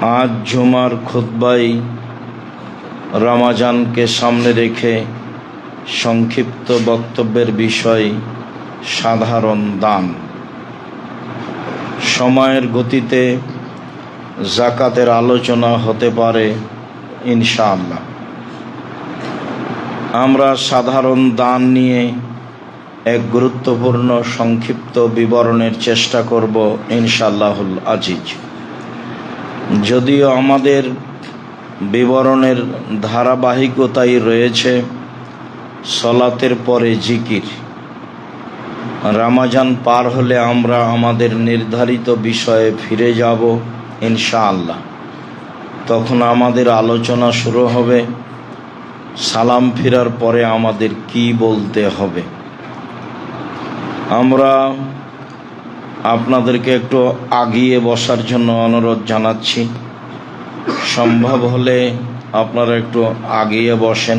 আজ জুমার খুতবায় রমজানকে সামনে রেখে সংক্ষিপ্ত বক্তব্যের বিষয় সাধারণ দান। সময়ের গতিতে যাকাতের আলোচনা হতে পারে ইনশাআল্লাহ। আমরা সাধারণ দান নিয়ে এক গুরুত্বপূর্ণ সংক্ষিপ্ত বিবরণের চেষ্টা করব ইনশাআল্লাহুল আজিজ। যদিও আমাদের বিবরণের ধারাবাহিকতাই রয়েছে সলাতের পরে জিকির। রমজান পার হলে আমরা আমাদের নির্ধারিত বিষয়ে ফিরে যাব ইনশাআল্লাহ। তখন আমাদের আলোচনা শুরু হবে সালাম ফিরার পরে আমাদের কি বলতে হবে। আমরা আপনাদেরকে একটু আগিয়ে বসার জন্য অনুরোধ জানাচ্ছি। সম্ভব হলে আপনারা একটু আগিয়ে বসেন।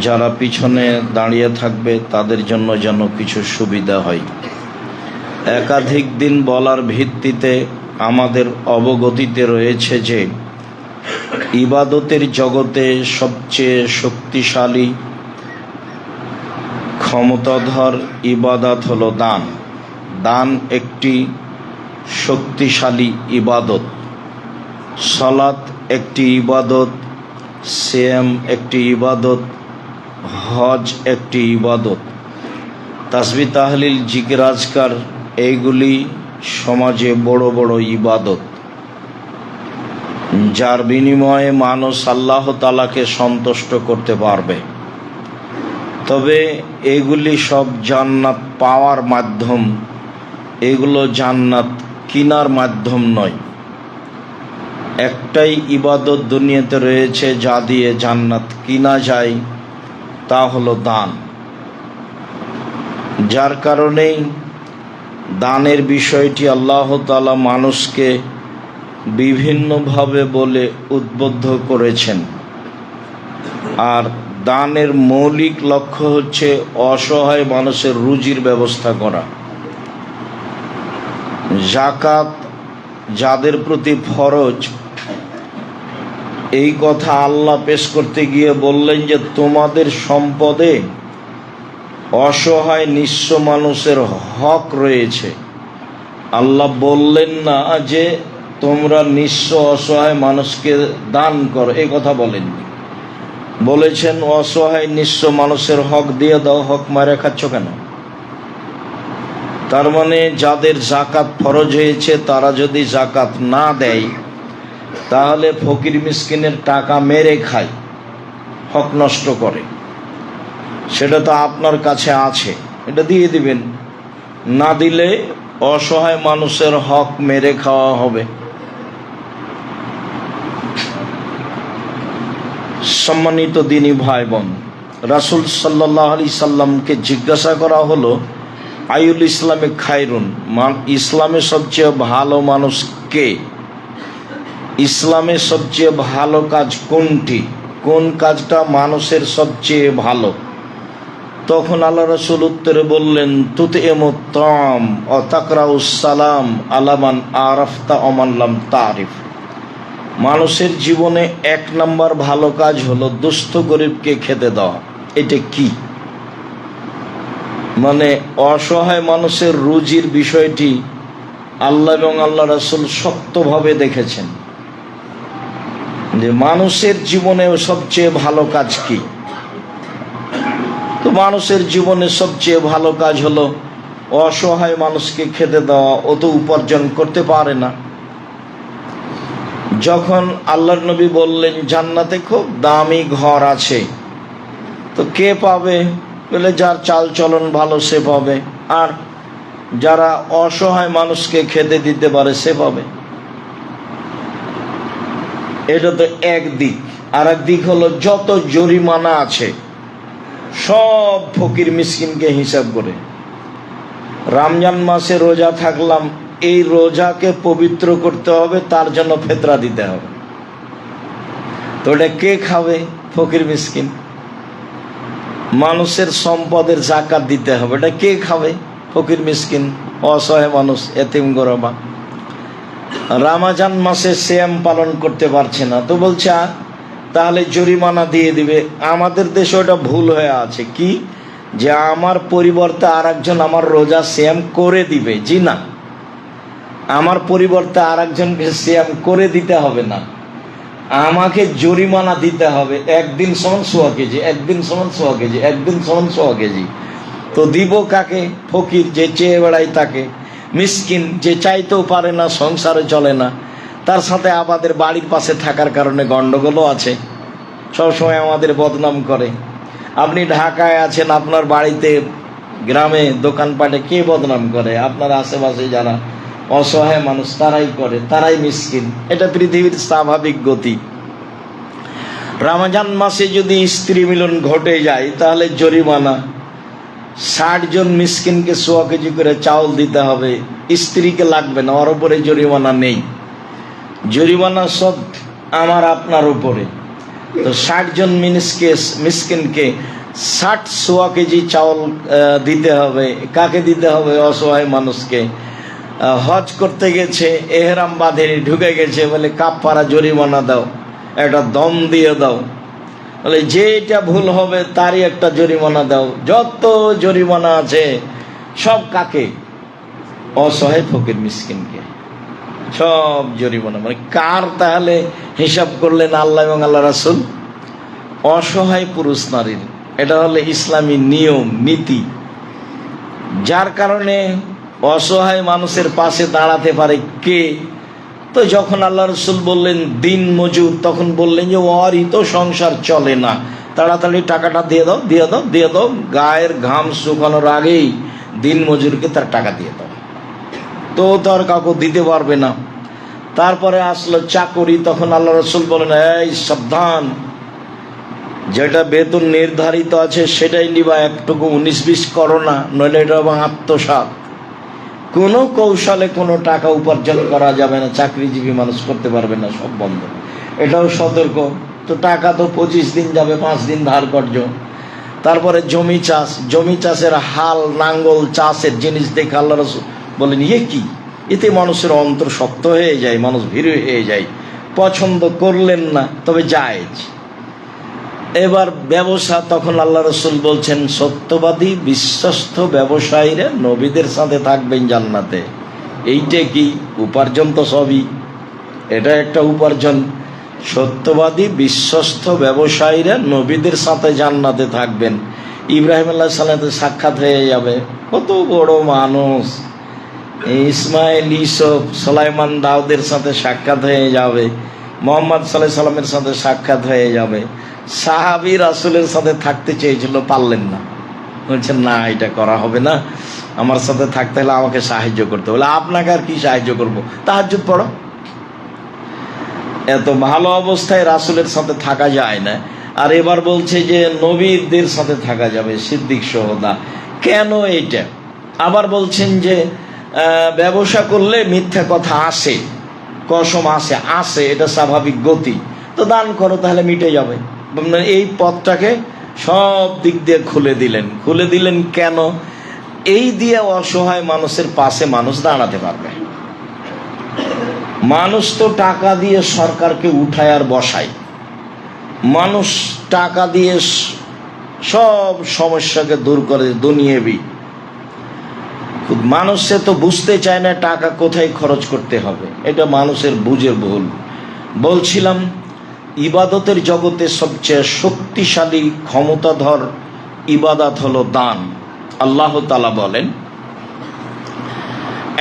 যারা পিছনে দাঁড়িয়ে থাকবে তাদের জন্য যেন কিছু সুবিধা হয়। একাধিক দিন বলার ভিত্তিতে আমাদের অবগতিতে রয়েছে যে ইবাদতের জগতে সবচেয়ে শক্তিশালী ক্ষমতাধর ইবাদত হলো দান। দান একটি শক্তিশালী ইবাদত। সালাত একটি ইবাদত, সিয়াম একটি ইবাদত, হজ একটি ইবাদত, তাসবিহ তাহলিল জিকির আজকার এইগুলি সমাজে বড় বড় ইবাদত, যার বিনিময়ে মানুষ আল্লাহ তাআলাকে সন্তুষ্ট করতে পারবে। তবে এগুলি সব জান্নাত পাওয়ার মাধ্যম, এগুলো জান্নাত কিনার মাধ্যম নয়। একটাই ইবাদত দুনিয়াতে রয়েছে যা দিয়ে জান্নাত কিনা যায়, তা হলো দান। যার কারণেই দানের বিষয়টি আল্লাহ তাআলা মানুষকে বিভিন্নভাবে বলে উদ্বুদ্ধ করেছেন। আর দানের মৌলিক লক্ষ্য হচ্ছে অসহায় মানুষের রুজির ব্যবস্থা করা। যাকাত যাদের প্রতি ফরজ, এই কথা আল্লাহ পেশ করতে গিয়ে বললেন যে তোমাদের সম্পদে অসহায় নিঃস্ব মানুষের হক রয়েছে। আল্লাহ বললেন না যে তোমরা নিঃস্ব অসহায় মানুষকে দান করো, এই কথা বলেননি। বলেছেন অসহায় নিঃস্ব মানুষের হক দিয়ে দাও। হক মারে খাচ্ছ কেন? তার মানে যাদের যাকাত ফরজ হয়েছে তারা যদি যাকাত না দেয় তাহলে ফকির মিসকিনের টাকা মেরে খায়, হক নষ্ট করে। সেটা তো আপনার কাছে আছে, এটা দিয়ে দিবেন। না দিলে অসহায় মানুষের হক মেরে খাওয়া হবে। সম্মানিত দিনী ভাই বোন, রাসূল সাল্লাল্লাহু আলাইহি সাল্লামকে জিজ্ঞাসা করা হলো আইউল ইসলামে খায়রুন, ইসলামে সবচেয়ে ভালো মানুষ কে? ইসলামে সবচেয়ে ভালো কাজ কোনটি? কোন কাজটা মানুষের সবচেয়ে ভালো? তখন আল্লাহ রাসূল উত্তরে বললেন তুতইমুত তাম ওয়া তাকরাউস সালাম আলা মান আরাফতা ওয়া মান লাম তারিফ। মানুষের জীবনে এক নাম্বার ভালো কাজ হলো দুস্থ গরিবকে খেতে দেওয়া। এটা কি? মানে অসহায় মানুষের রুজির বিষয়টি আল্লাহ এবং আল্লাহ রাসূল শক্তভাবে দেখেছেন যে মানুষের জীবনে সবচেয়ে ভালো কাজ কি। তো মানুষের জীবনে সবচেয়ে ভালো কাজ হলো অসহায় মানুষকে খেতে দেওয়া। ও তো উপার্জন করতে পারে না। যখন আল্লাহর নবী বললেন জান্নাতে খুব দামি ঘর আছে, তো কে পাবে? বলে যার চাল চলন ভালো সে পাবে, আর যারা অসহায় মানুষকে খেতে দিতে পারে সে পাবে। এটা তো এক দিক। আর এক দিক হলো যত জরিমানা আছে সব ফকির মিসকিনকে হিসাব করে। রমজান মাসে রোজা থাকলাম, এই রোজাকে পবিত্র করতে হবে, তার জন্য ফিতরা দিতে হবে। তো এটা কে খাবে? ফকির মিসকিন। মানুষের সম্পদের যাকাত দিতে হবে, এটা কে খাবে? ফকির মিসকিন, অসহায় মানুষ, এতিম গরবা। রামাজান মাসে সিয়াম পালন করতে পারছে না, তো বলছে তাহলে জরিমানা দিয়ে দিবে। আমাদের দেশে ওটা ভুল হয়ে আছে কি, যে আমার পরিবর্তে আর একজন আমার রোজা সিয়াম করে দিবে। জি না, আমার পরিবর্তে আর একজনকে সিয়াম করে দিতে হবে না, আমাকে জরিমানা দিতে হবে। একদিন সমান 100 কেজি, একদিন সমান 100 কেজি, একদিন সমান 100 কেজি। তো দিব কাকে? ফকির যে চেয়ে বেড়ায় তাকে, মিসকিন যে চাইতেও পারে না, সংসারে চলে না, তার সাথে আমাদের বাড়ির পাশে থাকার কারণে গন্ডগোলও আছে, সবসময় আমাদের বদনাম করে। আপনি ঢাকায় আছেন, আপনার বাড়িতে গ্রামে দোকানপাটে কে বদনাম করে? আপনার আশেপাশে যারা অসহায় মানুষ তারাই করে, তারাই মিসকিন। এটা পৃথিবীর স্বাভাবিক গতি। রমজান মাসে যদি স্ত্রী মিলন ঘটে যায় তাহলে জরিমানা 60 জন মিসকিনকে 100 কেজি করে চাউল দিতে হবে, স্ত্রীকে লাগবে না, ওর উপরে জরিমানা নেই। জরিমানা সব আমার আপনার উপরে। তো 60 জন মিসকিনকে 100 কেজি চাউল দিতে হবে। কাকে দিতে হবে? অসহায় মানুষকে। হজ করতে গেছে, এহরাম বাঁধেনি, ঢুকে গেছে, বলে কাফারা জরিমানা দাও, একটা দম দিয়ে দাও। বলে যে এটা ভুল হবে তারই একটা জরিমানা দাও। যত জরিমানা আছে সব কাকে? অসহায় ফকির মিসকিনকে সব জরিমানা। মানে কার? তাহলে হিসাব করলেন আল্লাহ এবং আল্লাহ রাসূল? অসহায় পুরুষ নারীর। এটা হলে ইসলামী নিয়ম নীতি, যার কারণে অসহায় মানুষের পাশে দাঁড়াতে পারে কে? তো যখন আল্লাহ রসুল বললেন দিন মজুর, তখন বললেন যে ওরই তো সংসার চলে না, তাড়াতাড়ি টাকাটা দিয়ে দাও, দিয়ে দাও, দিয়ে দাও। গায়ের ঘাম শুকানোর আগেই দিন মজুরকে তার টাকা দিয়ে দাও। তো তার কাউকে দিতে পারবে না। তারপরে আসলো চাকরি, তখন আল্লাহ রসুল বলেন এই সাবধান, যেটা বেতন নির্ধারিত আছে সেটাই নিবা, একটুকু 19-20 করো না, নইলে এটা আত্মসাৎ। কোনো কৌশলে কোনো টাকা উপার্জন করা যাবে না, চাকরিজীবী মানুষ করতে পারবে না, সব বন্ধ। এটাও সতর্ক। তো টাকা তো 25 দিন যাবে, 5 দিন ধার কর্য। তারপরে জমি চাষ, জমি চাষের হাল নাঙ্গল চাষের জিনিস দেখে আল্লাহ রাসূল বলেন ইয়ে কি, এতে মানুষের অন্তর শক্ত হয়ে যায়, মানুষ ভীরু হয়ে যায়, পছন্দ করলেন না, তবে জায়েজ। এবার ব্যবসা, তখন আল্লাহ রসুল বলছেন সত্যবাদী বিশ্বস্ত ব্যবসায়ীরা নবীদের সাথে থাকবেন জান্নাতে। এইটা কি উপার্জন? তো সবই এটা একটা উপার্জন। সত্যবাদী বিশ্বস্ত ব্যবসায়ীরা নবীদের সাথে জান্নাতে থাকবেন। ইব্রাহিম আলাইহিস সালামের সাক্ষাৎ হয়ে যাবে, কত বড় মানুষ। ইসমাইল, ইসুফ, সুলাইমান, দাউদের সাথে সাক্ষাৎ হয়ে যাবে। মোহাম্মদ সাল্লাল্লাহু আলাইহি সাল্লামের সাথে সাক্ষাৎ হয়ে যাবে। সাহাবী রাসূলের সাথে থাকতে চেয়েছিল, পারলেন না, বলছেন না এটা করা হবে না, আমার সাথে থাকতে হলে আমাকে সাহায্য করতে। বলে আপনাকে আর কি সাহায্য করব, তাহাজ্জুদ পড়ো। এত ভালো অবস্থায় রাসূলের সাথে থাকা যায় না, আর এবার বলছে যে নবীদের সাথে থাকা যাবে, সিদ্দিক সোহদা। কেন এইটা? আবার বলছেন যে ব্যবসা করলে মিথ্যা কথা আসে, কসম আসে, এটা স্বাভাবিক গতি। তো দান করো, তাহলে মিটে যাবে। এই পথটাকে সব দিক দিয়ে খুলে দিলেন কেন? এই দিয়ে অসহায় মানুষের পাশে মানুষ দাঁড়াতে পারবে। মানুষ তো টাকা দিয়ে সরকারকে উঠায় আর বসায়, মানুষ টাকা দিয়ে সব সমস্যাকে দূর করে দুনিয়াবি। মানুষ সে তো বুঝতে চায় না টাকা কোথায় খরচ করতে হবে, এটা মানুষের বুঝের ভুল। বলছিলাম ইবাদতের জগতে সবচেয়ে শক্তিশালী ক্ষমতাধর ইবাদত হলো দান। আল্লাহ তাআলা বলেন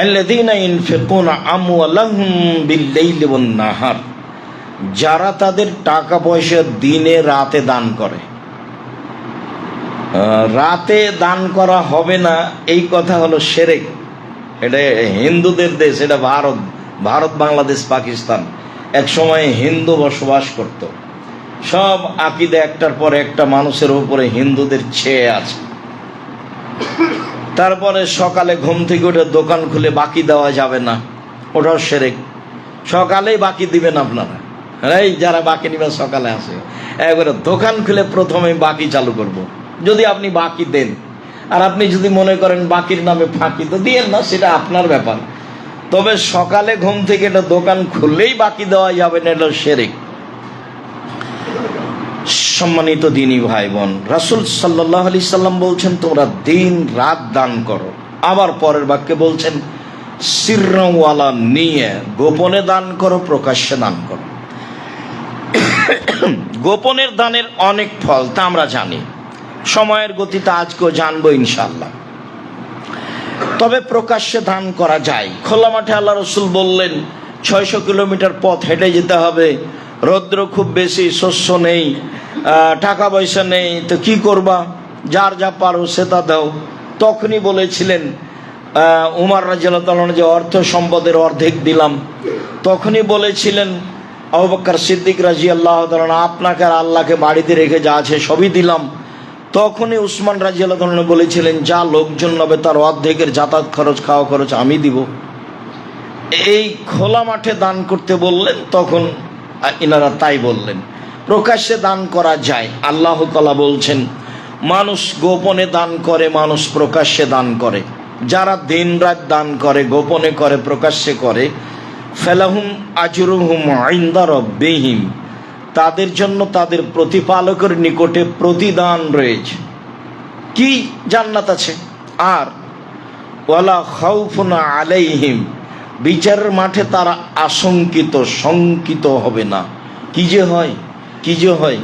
আল্লাযীনা ইনফিকুনা আমওয়ালাহুম বিল-লাইলি ওয়ান-নাহার, যারা তাদের টাকা পয়সা দিনে রাতে দান করে। রাতে দান করা হবে না এই কথা হলো শিরক। এটা হিন্দুদের দেশ, এটা ভারত, বাংলাদেশ, পাকিস্তান। এক সময় হিন্দু বসবাস করত, সব আকীদা একটার পর একটা মানুষের উপরে হিন্দুদের ছেয়ে আছে। তারপরে সকালে ঘুম থেকে উঠে দোকান খুলে বাকি দেওয়া যাবে না, ওটাও শিরক। সকালেই বাকি দিবেন আপনারা, এই যারা বাকি নেবেন সকালে আসে, একবারে দোকান খুলে প্রথমে বাকি চালু করব। যদি আপনি বাকি দেন, আর আপনি যদি মনে করেন বাকির নামে ফাঁকি, তো দিয়েন না, সেটা আপনার ব্যাপার। তবে সকালে ঘুম থেকে এটা দোকান খুললেই বাকি দেওয়া যাবে না, এটা শিরক। সম্মানিত দিনী ভাই বোন, রাসূল সাল্লাল্লাহু আলাইহি সাল্লাম বলছেন তোমরা দিন রাত দান করো। আবার পরের বাক্যে বলছেন সিররা ওয়ালা নিয়ে, গোপনে দান করো প্রকাশ্যে দান করো। গোপনের দানের অনেক ফল তা আমরা জানি, সময়ের গতিতে আজকেও জানবো ইনশাআল্লাহ। তবে প্রকাশ্যে দান করা যায়। খোলা মাঠে আল্লাহ রসুল বললেন 600 কিলোমিটার পথ হেঁটে যেতে হবে, রৌদ্র খুব বেশি, শস্য নেই, টাকা পয়সা নেই, তো কি করবা, যার যা পারো সেটা দাও। তখনই বলেছিলেন উমর রাদিয়াল্লাহু তাআলা যে অর্থ সম্পদের অর্ধেক দিলাম, তখনই বলেছিলেন আবু বকর সিদ্দিক রাদিয়াল্লাহু তাআলা আপনাকে আর আল্লাহকে বাড়িতে রেখে যা আছে সবই দিলাম। তখনই উসমান রাদিয়াল্লাহু তাআলা বলেছিলেন যা লোকজন নেবে তার অর্ধেকের যাতায়াত খরচ খাওয়া খরচ আমি দিব। এই খোলা মাঠে দান করতে বললেন, তখন ইনারা তাই বললেন। প্রকাশ্যে দান করা যায়। আল্লাহ তাআলা বলছেন মানুষ গোপনে দান করে, মানুষ প্রকাশ্যে দান করে। যারা দিন রাত দান করে, গোপনে করে, প্রকাশ্যে করে, ফালাহুম আজরুহুম ইনদা রাব্বিহিম, তাদের জন্য তাদের প্রতিপালকের নিকটে প্রতিদান রয়েছে। কি? জান্নাত আছে। আর ওয়ালা খাউফুন আলাইহিম, বিচারের মাঠে তারা আশঙ্কিত শঙ্কিত হবে না। কি যে হয়, কি যে হয়,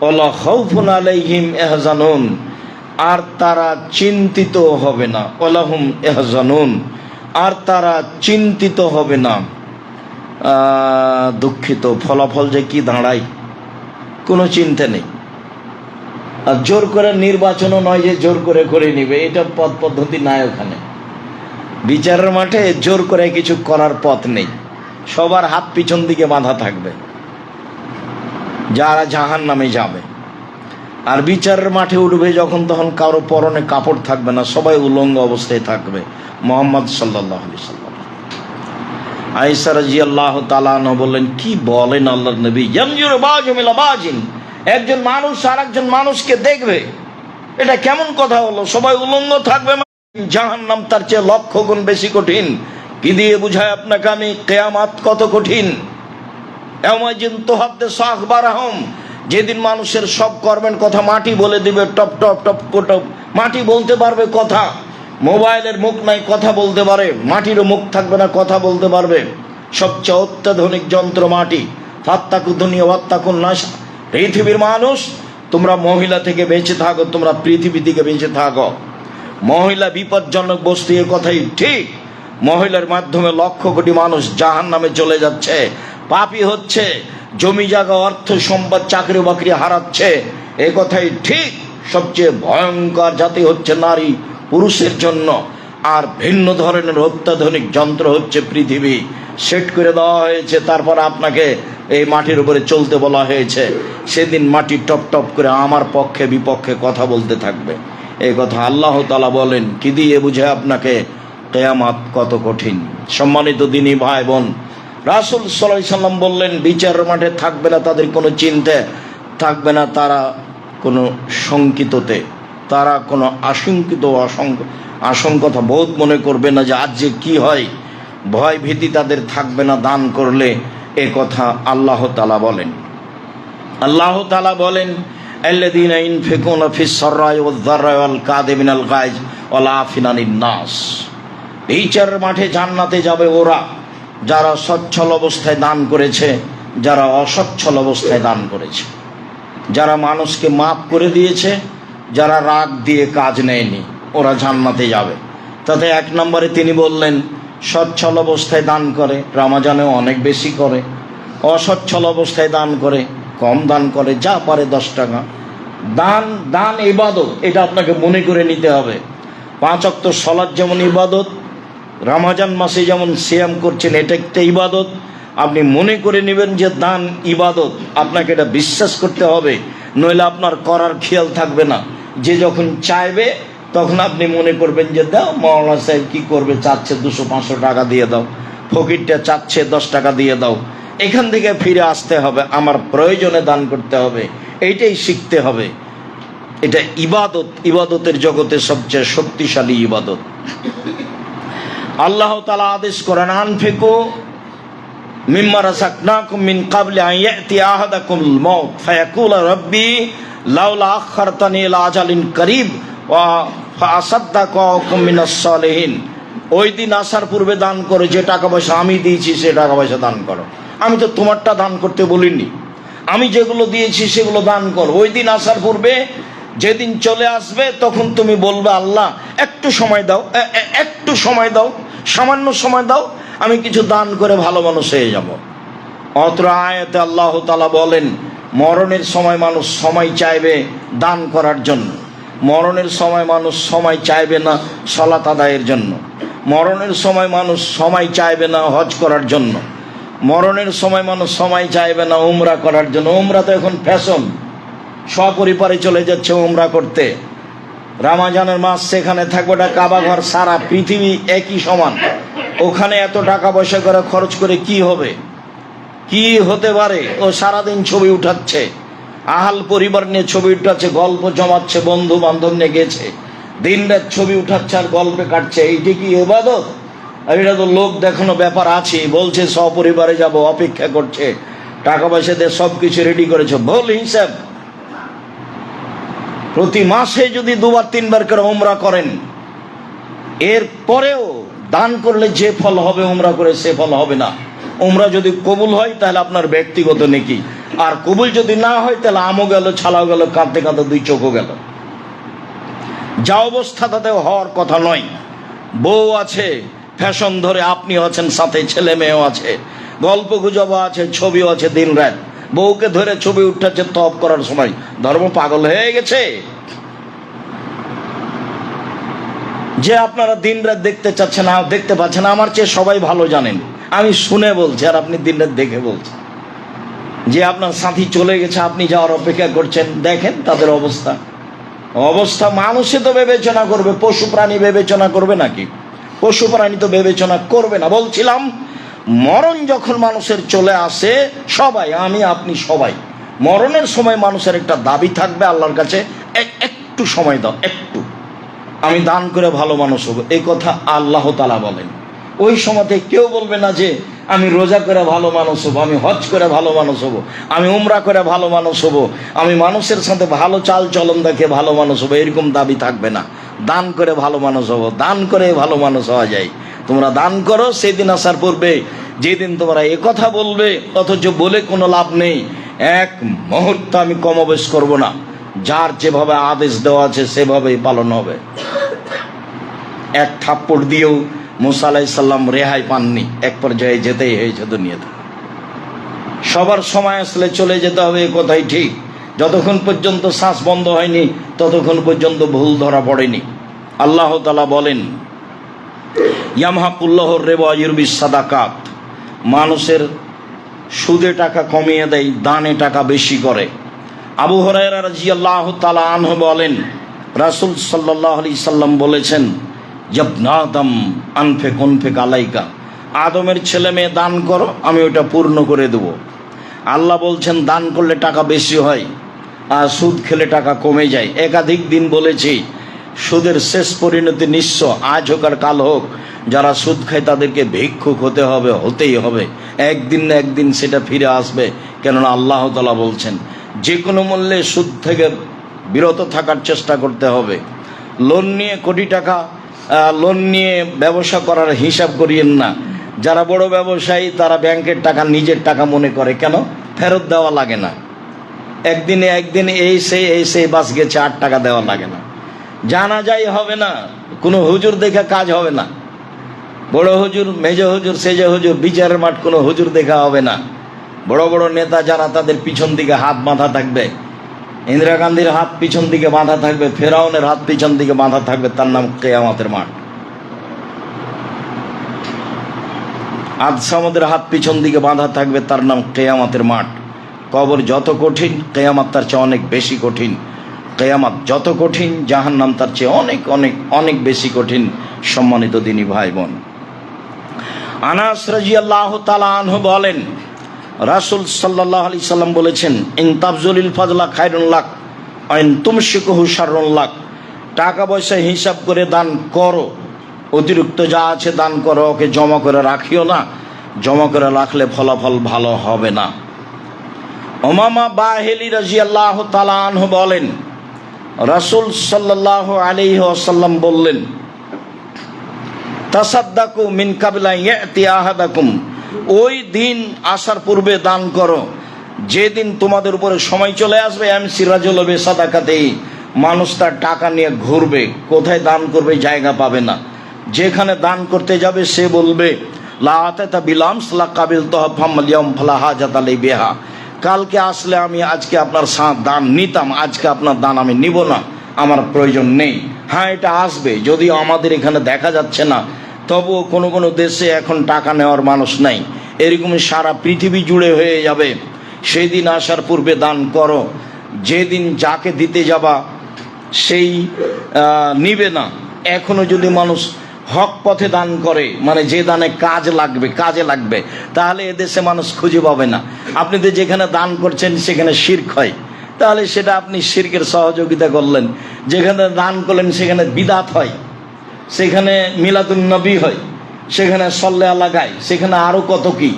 ওয়ালা খাউফুন আলাইহিম ইহজানুন, আর তারা চিন্তিত হবে না। ওয়ালাহুম ইহজানুন, আর তারা চিন্তিত হবে না, দুঃখিত। ফলাফল যে কি দাঁড়ায় কোনো চিন্তা নেই। আর জোর করে নির্বাচনও নয় যে জোর করে করে নিবে, এটা পথ পদ্ধতি নাই ওখানে। বিচারের মাঠে জোর করে কিছু করার পথ নেই, সবার হাত পিছন দিকে বাঁধা থাকবে যারা জাহান্নামে যাবে। আর বিচারের মাঠে উঠবে যখন, তখন কারো পরনে কাপড় থাকবে না, সবাই উলঙ্গ অবস্থায় থাকবে। মুহাম্মদ সাল্লাল্লাহু আলাইহি সাল্লাম। আয়েশা রাদিয়াল্লাহু তাআলা আনহা বললেন কি বলেন আল্লাহর নবী, ইয়ামজুরু বাযুম ইলা বাযিন, একজন মানুষ আর একজন মানুষকে দেখবে, এটা কেমন কথা হলো? সবাই উলঙ্গ থাকবে, জাহান্নাম তার চেয়ে লক্ষ গুণ বেশি কঠিন। কি দিয়ে বুঝায় আপনাকে আমি কিয়ামত কত কঠিন? ইয়াউমাইজিন তুহাদ্দিসু আখবারাহুম, যেদিন মানুষের সব কর্মের কথা মাটি বলে দিবে, টপ টপ টপ টপ মাটি বলতে পারবে কথা। মোবাইলের মুখ নাই, কথা বলতে পারে, মাটিরও মুখ থাকবে না, কথা বলতে পারবে। সবচেয়ে অত্যাধুনিক যন্ত্র মাটি। ফাত্তাকু দুনিয়া ওয়াত্তাকুন নাস, পৃথিবীর মানুষ তোমরা মহিলা থেকে বেঁচে থাকো, তোমরা পৃথিবী থেকে বেঁচে থাকো। মহিলা বিপজ্জনক বস্তু, এ কথাই ঠিক। মহিলার মাধ্যমে লক্ষ কোটি মানুষ জাহান্নামে চলে যাচ্ছে, পাপী হচ্ছে, জমি জায়গা অর্থ সম্পদ চাকরি বাকরি হারাচ্ছে, এ কথাই ঠিক। সবচেয়ে ভয়ঙ্কর জাতি হচ্ছে নারী পুরুষের জন্য। আর ভিন্ন ধরনের অত্যাধুনিক যন্ত্র হচ্ছে পৃথিবী। সেট করে দেওয়া হয়েছে, তারপর আপনাকে এই মাটির উপরে চলতে বলা হয়েছে। সেদিন মাটি টপ টপ করে আমার পক্ষে বিপক্ষে কথা বলতে থাকবে। এই কথা আল্লাহ তাআলা বলেন। কি দিয়ে বুঝে আপনাকে কিয়ামত কত কঠিন? সম্মানিত দিনী ভাই বোন, রাসূল সাল্লাল্লাহু আলাইহি সাল্লাম বললেন বিচারের মাঠে থাকবে না তাদের কোনো চিন্তা, থাকবে না তারা কোনো শঙ্কিততে, তারা কোনো আশঙ্কতা বোধ মনে করবে না যে আজ যে কি হয়, ভয় ভীতি তাদের থাকবে না দান করলে। এ কথা আল্লাহ তাআলা বলেন। আল্লাহ তাআলা বলেন আল্লাযীনা ইনফিকুনা ফিস সাররাই ওয়াজ যাররাই ওয়াল কাযিমিনাল গায়জ ওয়াল আফিনা আনিন নাস, বিচারের মাঠে জান্নাতে যাবে ওরা যারা সচ্ছল অবস্থায় দান করেছে, যারা অসচ্ছল অবস্থায় দান করেছে, যারা মানুষকে মাফ করে দিয়েছে, যারা রাগ দিয়ে কাজ নেয়নি, ওরা জান্নাতে যাবে। তাতে এক নম্বরে তিনি বললেন সচ্ছল অবস্থায় দান করে, রমজানেও অনেক বেশি করে। অসচ্ছল অবস্থায় দান করে, কম দান করে, যা পারে 10 টাকা দান। দান ইবাদত, এটা আপনাকে মনে করে নিতে হবে। 5 ওয়াক্ত সালাত যেমন ইবাদত, রমজান মাসে যেমন সিয়াম করছেন, এটা একটা ইবাদত। আপনি মনে করে নেবেন যে দান ইবাদত, আপনাকে এটা বিশ্বাস করতে হবে, নইলে আপনার করার খেয়াল থাকবে না। যে যখন চাইবে তখন আপনি মনে করবেন যে দাও, মাওলানা সাহেব কি করবে, চাচ্ছে 200-500 টাকা দিয়ে দাও, ফকিরটা চাচ্ছে 10 টাকা দিয়ে দাও। এখান থেকে ফিরে আসতে হবে, আমার প্রয়োজনে দান করতে হবে, এইটাই শিখতে হবে। এটা ইবাদত, ইবাদতের জগতে সবচেয়ে শক্তিশালী ইবাদত। আল্লাহ তাআলা আদেশ করেন, আনফিকু মিম্মা রাযাকনাকুম মিন ক্বাবলি আন ইয়াতি আহাদাকুমুল মাউত ফায়াকুলা রাব্বি লাউলা আখারতানি ইলা আজালিন করিব ওয়া ফাআসাদ্দাকা ওয়া আকুম মিনাস সালিহিন। ওই দিন আসার পূর্বে দান করো, যে টাকা পয়সা আমি দিয়েছি সে টাকা পয়সা দান করো। আমি তো তোমারটা দান করতে বলিনি, আমি যেগুলো দিয়েছি সেগুলো দান করো। ওই দিন আসার পূর্বে, যেদিন চলে আসবে তখন তুমি বলবে, আল্লাহ একটু সময় দাও, একটু সময় দাও, সামান্য সময় দাও, আমি কিছু দান করে ভালো মানুষ হয়ে যাব। অত্র আয়াতে আল্লাহ তাআলা বলেন, মরণের সময় মানুষ সময় চাইবে দান করার জন্য, মরণের সময় মানুষ সময় চাইবে না সালাত আদায়ের জন্য, মরণের সময় মানুষ সময় চাইবে না হজ করার জন্য, মরণের সময় মানুষ সময় চাইবে না উমরা করার জন্য। উমরা তো এখন ফ্যাশন, সপরিবারে চলে যাচ্ছে উমরা করতে। রমজানের মাস সেখানে থাকবে, ওটা কাবা ঘর, সারা পৃথিবী একই সমান, ওখানে এত টাকা পয়সা করে খরচ করে কি হবে, কি হতে পারে? ও সারাদিন ছবি উঠাচ্ছে, আহাল পরিবার নিয়ে ছবি উঠাচ্ছে, গল্প জমাচ্ছে, বন্ধু বান্ধব নিয়ে গেছে, দিন রাত ছবি উঠাচ্ছে আর গল্পে কাটছে। এইটা কি ইবাদত? আর এটা তো লোক দেখানো ব্যাপার আছে। বলছে সপরিবারে যাব, অপেক্ষা করছে, টাকা পয়সা দিয়ে সব কিছু রেডি করেছে। ভুল হিসাব। প্রতি মাসে যদি 2-3 বার করে উমরা করেন, এর পরেও দান করলে যে ফল হবে উমরা করে সে ফল হবে না। উমরা যদি কবুল হয় তাহলে আপনার ব্যক্তিগত নেকি, আর কবুল যদি না হয় তাহলে আমও গেল, ছালাও গেল, কাঁদতে কাঁদতে 2 চোখও গেল। যা অবস্থা তাতে হওয়ার কথা নয়। বউ আছে ফ্যাশন ধরে, আপনি আছেন সাথে, ছেলে মেয়েও আছে, গল্প গুজব আছে, ছবিও আছে, দিন রাত বউকে ধরে ছবি উঠাচ্ছে তপ করার সময়। ধর্ম পাগল হয়ে গেছে যে আপনারা দিন রাত দেখতে চাচ্ছেন, দেখতে পাচ্ছেন। আমার চেয়ে সবাই ভালো জানেন, আমি শুনে বলছি আর আপনি দিন রাত দেখে বলছেন যে আপনার সাথী চলে গেছে, আপনি যাওয়ার অপেক্ষা করছেন। দেখেন তাদের অবস্থা। মানুষে তো বিবেচনা করবে, পশু প্রাণী বিবেচনা করবে নাকি? পশু প্রাণী তো বিবেচনা করবে না। বলছিলাম, মরণ যখন মানুষের চলে আসে, সবাই, আমি আপনি সবাই, মরণের সময় মানুষের একটা দাবি থাকবে আল্লাহর কাছে, একটু সময় দাও, একটু, আমি দান করে ভালো মানুষ হবো। এই কথা আল্লাহ তাআলা বলেন। ওই সময়তে কেউ বলবে না যে আমি রোজা করে ভালো মানুষ হবো, আমি হজ করে ভালো মানুষ হবো, আমি উমরা করে ভালো মানুষ হবো, আমি মানুষের সাথে ভালো চাল চলন দেখে ভালো মানুষ হবো। এরকম দাবি থাকবে না। দান করে ভালো মানুষ হবো, দান করে ভালো মানুষ হওয়া যায়। তোমরা দান করো, সেদিন আসার পূর্বে যেদিন তোমরা এ কথা বলবে, অথচ বলে কোনো লাভ নেই, এক মুহূর্ত আমি কমবেশ করব না, যার যেভাবে আদেশ দেওয়া আছে সেভাবেই পালন হবে। এক থাপ্পড় দিয়েও মুসা আলাইহিস সালাম রেহাই পাননি, এক পর্যায়ে যেতেই হয়েছে দুনিয়াতে। সবার সময় আসলে চলে যেতে হবে, এ কথাই ঠিক। যতক্ষণ পর্যন্ত শ্বাস বন্ধ হয়নি ততক্ষণ পর্যন্ত ভুল ধরা পড়েনি। আল্লাহ তাআলা বলেন, ইয়ামহাকুল্লাহুর রিবা ওয়া ইউরবিস সাদাকাত, মানুষের সুদে টাকা কমিয়ে দেয়, দানে টাকা বেশি করে। আবু হুরায়রা রাদিয়াল্লাহু তাআলা আনহু বলেন, রাসূল সাল্লাল্লাহু আলাইহি সাল্লাম বলেছেন, ইবনা আদম আনফিক আলাইকা, আদমের ছেলে মেয়ে দান করো, আমি ওটা পূর্ণ করে দেব। আল্লাহ বলছেন দান করলে টাকা বেশি হয় আর সুদ খেলে টাকা কমে যায়। একাধিক দিন বলেছি, সুদের শেষ পরিণতি নিঃস্ব, আজ হোক আর কাল হোক, যারা সুদ খায় তাদেরকে ভিক্ষুক হতে হবে, হতেই হবে। একদিন না একদিন সেটা ফিরে আসবে। কেননা আল্লাহ তাআলা বলছেন যে কোনো মূল্যে সুদ থেকে বিরত থাকার চেষ্টা করতে হবে। লোন নিয়ে কোটি টাকা লোন নিয়ে ব্যবসা করার হিসাব করিয়েন না। যারা বড় ব্যবসায়ী তারা ব্যাংকের টাকা নিজের টাকা মনে করে, কেন? ফেরত দেওয়া লাগে না। একদিনে একদিন এই সেই বাস গেছে, 8 টাকা দেওয়া লাগে না। জানা যাই হবে না, কোনো হুজুর দেখে কাজ হবে না। বড় হুজুর, মেজ হুজুর, সেজে হুজুর, বিচারের মাঠ কোনো হুজুর দেখা হবে না। বড় বড় নেতা যারা, তাদের পিছন দিকে হাত বাঁধা থাকবে। ইন্দিরা গান্ধীর হাত পিছন দিকে বাঁধা থাকবে, ফেরাউনের হাত পিছন দিকে বাঁধা থাকবে, তার নাম কিয়ামতের মাঠ। আদ সামুদের হাত পিছন দিকে বাঁধা থাকবে, তার নাম কিয়ামতের মাঠ। কবর যত কঠিন, কিয়ামত তার চেয়ে অনেক বেশি কঠিন। কিয়ামত যত কঠিন, জাহান্নাম তার চেয়ে অনেক অনেক অনেক বেশি কঠিন। সম্মানিত দিনী ভাই বোন, আনাস রাদিয়াল্লাহু তাআলা আনহু বলেন, রাসূল সাল্লাল্লাহু আলাইহি সাল্লাম বলেছেন, ইন তাবজুলিল ফাজলা খায়রুন লাক ওয়া ইন তুমসিকুহু শাররুন লাক, টাকা পয়সা হিসাব করে দান করো, অতিরিক্ত যা আছে দান করো, ওকে জমা করে রাখিও না, জমা করে রাখলে ফলাফল ভালো হবে না। উমামা বাহিলি রাদিয়াল্লাহু তাআলা আনহু বলেন, রাসূল সাল্লাল্লাহু আলাইহি ওয়াসাল্লাম বললেন, তাসাদ্দাকু মিন কাবলা ইয়াতি আহাদাকুম, ওই দিন আসার পূর্বে দান করো যেদিন তোমাদের উপরে সময় চলে আসবে, এমসি রাজুল বেসাদাকাতেই, মানুষ তার টাকা নিয়ে ঘুরবে, কোথায় দান করবে জায়গা পাবে না। যেখানে দান করতে যাবে সে বলবে লা আতাতা বিলামস লা কাবিল তহফামাল ইয়াউম ফালা হাজাত আলাই বিহা, কালকে আসলে আমি আজকে আপনার দান নিতাম, আজকে আপনার দান আমি নিব না, আমার প্রয়োজন নেই। হ্যাঁ, এটা আসবে, যদিও আমাদের এখানে দেখা যাচ্ছে না, তবুও কোনো কোনো দেশে এখন টাকা নেওয়ার মানুষ নাই। এরকম সারা পৃথিবী জুড়ে হয়ে যাবে। সেই দিন আসার পূর্বে দান করো, যেদিন যাকে দিতে যাবা সেই নিবে না। এখনো যদি মানুষ হক পথে দান করে, মানে যে দানে কাজে লাগবে, তাহলে এদেশে মানুষ খুঁজে পাবে না। আপনি তো যেখানে দান করছেন সেখানে শিরক হয়, তাহলে সেটা আপনি শিরকের সহযোগিতা করলেন। যেখানে দান করলেন সেখানে বিদাত হয়, সেখানে মিলাদুন নবী হয়, সেখানে সল্লে লাগায়, সেখানে আরো কত কি।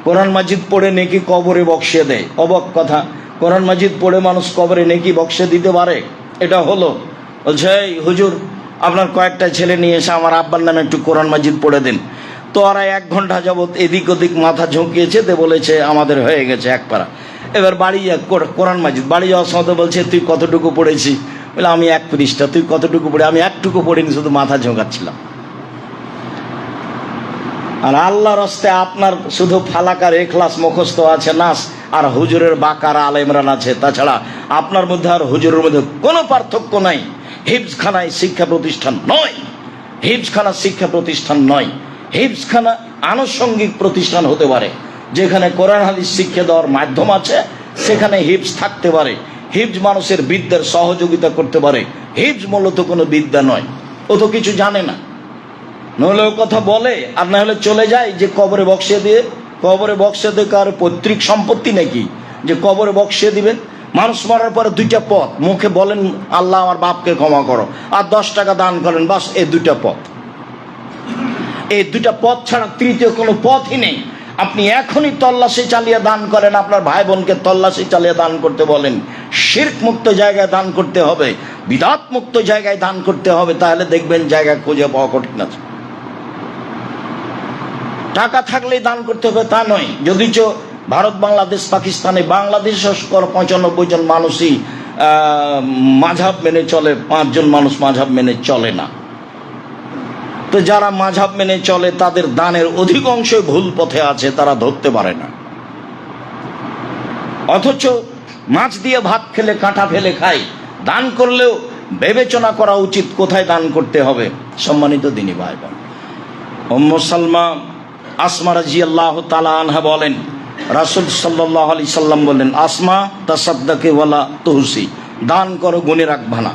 কোরআন মাজিদ পড়ে নেকি কবরে বক্সে দেয়, অবাক কথা। কোরআন মাজিদ পড়ে মানুষ কবরে নেকি বক্সে দিতে পারে? এটা হলো, বলছে এই হুজুর আপনার কয়েকটা ছেলে নিয়ে এসে আমার আব্বার নামে একটু কোরআন মাজিদ পড়ে দেন। তো ওরা 1 ঘন্টা যাবৎ এদিক ওদিক মাথা ঝুঁকিয়েছে, তে বলেছে আমাদের হয়ে গেছে 1 পারা। এবার বাড়ি কোরআন মাজিদ বাড়ি যাওয়ার সময় বলছে তুই কতটুকু পড়েছি? বলে আমি 1 পৃষ্ঠা। তুই কতটুকু পড়ে? আমি 1টুকু পড়িনি, শুধু মাথা ঝোঁকাচ্ছিলাম। আর আল্লাহর রাস্তে আপনার শুধু ফালাকার ইখলাস মুখস্থ আছে, নাস আর হুজুরের বাকারা আলে ইমরান আছে, তাছাড়া আপনার মধ্যে আর হুজুরের মধ্যে কোনো পার্থক্য নাই। হিফজখানায় শিক্ষা প্রতিষ্ঠান নয়, হিফজখানা শিক্ষা প্রতিষ্ঠান নয়। হিফজখানা আনুষঙ্গিক প্রতিষ্ঠান হতে পারে, যেখানে কোরআন হাদিস শিক্ষা দেওয়ার মাধ্যম আছে সেখানে হিফজ থাকতে পারে। হিফজ মানুষের বিদ্যার সহযোগিতা করতে পারে। হিফজ মূলত কোনো বিদ্যা নয়, ও তো কিছু জানে না। নইলে ও কথা বলে আর না হলে চলে যায় যে কবরে বক্সিয়ে দিয়ে। কবরে বক্সিয়ে দিয়ে কার পৈতৃক সম্পত্তি নাকি যে কবরে বক্সিয়ে দিবেন? মানুষ মরার পরে 2টা পথ, মুখে বলেন আল্লাহ আমার বাপকে ক্ষমা করো, আর 10 টাকা দান করেন, বাস এই 2টা পথ। এই 2টা পথ ছাড়া তৃতীয় কোনো পথই নেই। আপনি এখনই তল্লাশি চালিয়ে দান করেন, আপনার ভাই বোনকে তল্লাশি চালিয়ে দান করতে বলেন। শিরক মুক্ত জায়গায় দান করতে হবে, বিদআত মুক্ত জায়গায় দান করতে হবে, তাহলে দেখবেন জায়গা খুঁজে পাওয়া কঠিন আছে। টাকা থাকলেই দান করতে হবে তা নয়। যদিচ ভারত, বাংলাদেশ, পাকিস্তানে, বাংলাদেশে 95 জন মানুষই মাযহাব মেনে চলে, 5 জন মানুষ মাযহাব মেনে চলে না। তো যারা মাযহাব মেনে চলে তাদের দানের অধিকাংশই ভুল পথে আছে, তারা ধরতে পারে না। অথচ মাছ দিয়ে ভাত খেলে কাঁটা ফেলে খায়, দান করলেও বিবেচনা করা উচিত কোথায় দান করতে হবে। সম্মানিত দিনী ভাই বোন, উম্মু সালমা আসমা রাদিয়াল্লাহু তাআলা আনহা বলেন, রাসূল সাল্লাল্লাহু আলাইহি সাল্লাম বলেন, আসমা তাসাদ্দাকি ওয়ালা তুহসি, দান করো গুণে রাখবা না।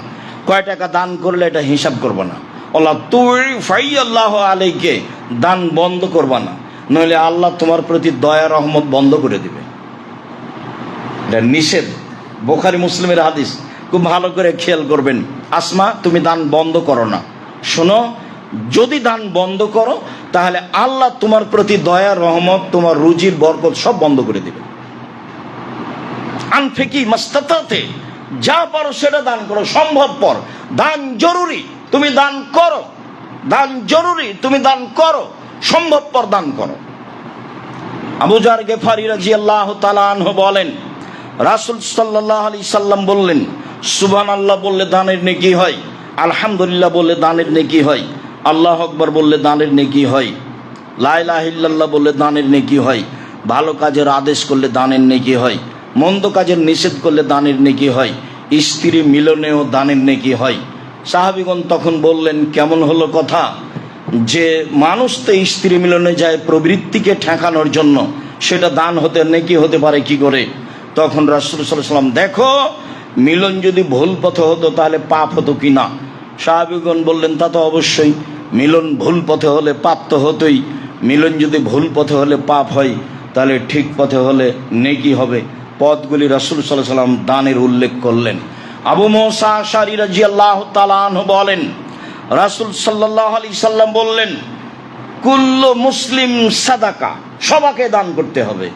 কয় টাকা দান করলে এটা হিসাব করবা না। ওয়ালা তুফাই আল্লাহু আলাইকে, দান বন্ধ করবা না, নইলে আল্লাহ তোমার প্রতি দয়া রহমত বন্ধ করে দিবে। এটা নিষেধ, বুখারী মুসলিমের হাদিস, খুব ভালো করে খেয়াল করবেন। আসমা তুমি দান বন্ধ করো না। শোনো, যদি দান বন্ধ করো তাহলে আল্লাহ তোমার প্রতি দয়া রহমত, তোমার রুজির বরকত সব বন্ধ করে দিবে। আনফিকি মাস্তাতাতে, যা পারো সেটা দান করো, সম্ভবপর। দান জরুরি, তুমি দান করো। দান জরুরি, তুমি দান করো, সম্ভবপর দান করো। আবু যার গেফারি রাদিয়াল্লাহু তাআলা আনহু বলেন, রাসূল সাল্লাল্লাহু আলাইহি সাল্লাম বললেন, সুবহানাল্লাহ বললে দানের নেকি হয়, আলহামদুলিল্লাহ বললে দানের নেকি হয়, আল্লাহু আকবার বললে দানের নেকি হয়, লা ইলাহা ইল্লাল্লাহ বললে দানের নেকি হয়, ভালো কাজের আদেশ করলে দানের নেকি হয়, মন্দ কাজের নিষেধ করলে দানের নেকি হয়, স্ত্রী মিলনেও দানের নেকি হয়। সাহাবীগণ তখন বললেন, কেমন হলো কথা, যে মানুষ তো স্ত্রী মিলনে যায় প্রবৃত্তিকে ঠেকানোর জন্য, সেটা দান হতে নেকি হতে পারে কি করে? তখন রাসূল সাল্লাল্লাহু আলাইহি ওয়াসাল্লাম, দেখো মিলন যদি ভুল পথে হতো তাহলে পাপ হতো কি না? সাহাবীগণ বললেন, তা তো অবশ্যই, মিলন ভুল পথে হলে পাপ তো হতোই। মিলন যদি ভুল পথে হলে পাপ হয়, তাহলে ঠিক পথে হলে নেকি হবে। পথগুলি রাসূল সাল্লাল্লাহু আলাইহি ওয়াসাল্লাম দানের উল্লেখ করলেন। আবু মুসা আশআরী রাদিয়াল্লাহু তাআলা আনহু বলেন, রাসূল সাল্লাল্লাহু আলাইহি সাল্লাম বললেন, কুল্লু মুসলিম সাদাকা, সবাকে দান করতে হবে।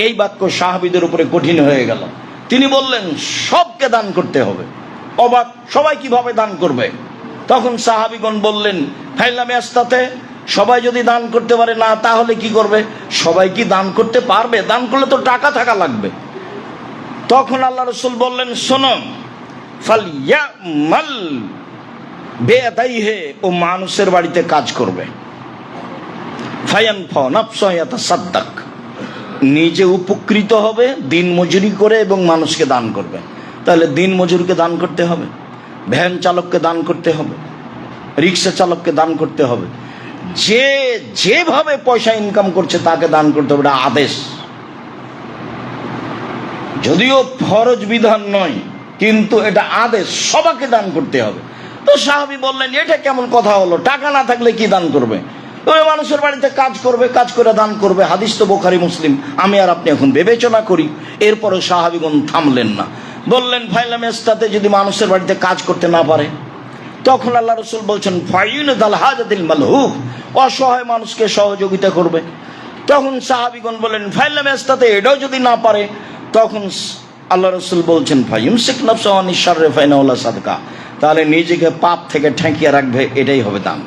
এই বাক্য সাহাবীদের উপরে কঠিন হয়ে গেল। তিনি বললেন সবকে দান করতে হবে। অবাক, সবাই কিভাবে দান করবে? তখন সাহাবীগণ বললেন, ফাইলাম ইয়াস্তাতে, সবাই যদি দান করতে পারে না তাহলে কি করবে? সবাই কি দান করতে পারবে? দান করলে তো টাকা থাকা লাগবে। তখন আল্লাহ রাসূল বললেন, শোনো, ফালইয়ামাল বিয়াদাইহি, ও মানুষের বাড়িতে কাজ করবে। ফায়ানফা নাফসাহু ইয়াতাসাদ্দাক, নিজে উপকৃত হবে দিন মজুরি করে এবং মানুষকে দান করবে। তাহলে দিন মজুরকে দান করতে হবে, ভ্যান চালককে দান করতে হবে, রিক্সা চালককে দান করতে হবে, যে যেভাবে পয়সা ইনকাম করছে তাকে দান করতে হবে। এটা আদেশ, যদিও ফরজ বিধান নয়, কিন্তু এটা আদেশ, সবাইকে দান করতে হবে। তো সাহাবী বললেন, এটা কেমন কথা হলো? টাকা না থাকলে কি দান করবে? ওই মানুষের বাড়িতে কাজ করবে, কাজ করে দান করবে। হাদিস তো বুখারী মুসলিম, আমি আর আপনি এখন বিবেচনা করি। এরপরে সাহাবীগণ থামলেন না, বললেন, ফাইলাম ইয়াস্তাতে, যদি মানুষের বাড়িতে কাজ করতে না পারে? তখন আল্লাহ রাসূল বলছেন, ফায়ুনদাল হাজাতিল মালহুফ, অসহায় মানুষকে সহযোগিতা করবে। তখন সাহাবীগণ বলেন, ফাইলাম ইয়াস্তাতে, এটাও যদি না পারে? তখন আল্লাহ রাসূল বলছেন, ফায়ুমসিক নাফসাহু আনিশ শাররি ফাইনাহু লা সাদকা, তাহলে নিজেকে পাপ থেকে ঠেকিয়ে রাখবে, এটাই হবে দান।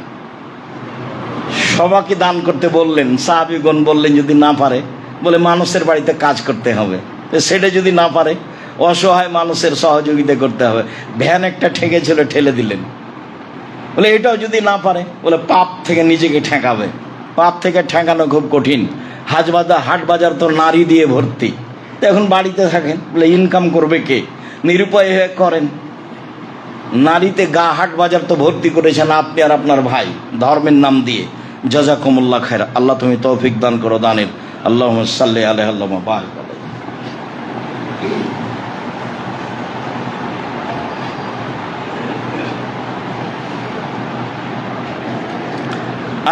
সবাইকে দান করতে বললেন। সাহাবীগণ বললেন, যদি না পারে? বলে মানুষের বাড়িতে কাজ করতে হবে। সেটা যদি না পারে, অসহায় মানুষের সহযোগিতা করতে হবে। ভ্যান একটা ঠেকেছিল, ঠেলে দিলেন। বলে এটাও যদি না পারে? বলে পাপ থেকে নিজেকে ঠেকাবে। পাপ থেকে ঠেকানো খুব কঠিন। হাট বাজার তো নারী দিয়ে ভর্তি। তো এখন বাড়িতে থাকেন, বলে ইনকাম করবে কে? নিরুপায় হয়ে করেন। নারীতে হাট বাজার তো ভর্তি করেছেন আপনি আর আপনার ভাই, ধর্মের নাম দিয়ে। জাযাকুমুল্লাহ খায়র। আল্লাহ তুমি তৌফিক দান করো দানের। আল্লাহুম্মা সাল্লি আলাইহি আল্লাহুম্মা বারিক আলাইহি।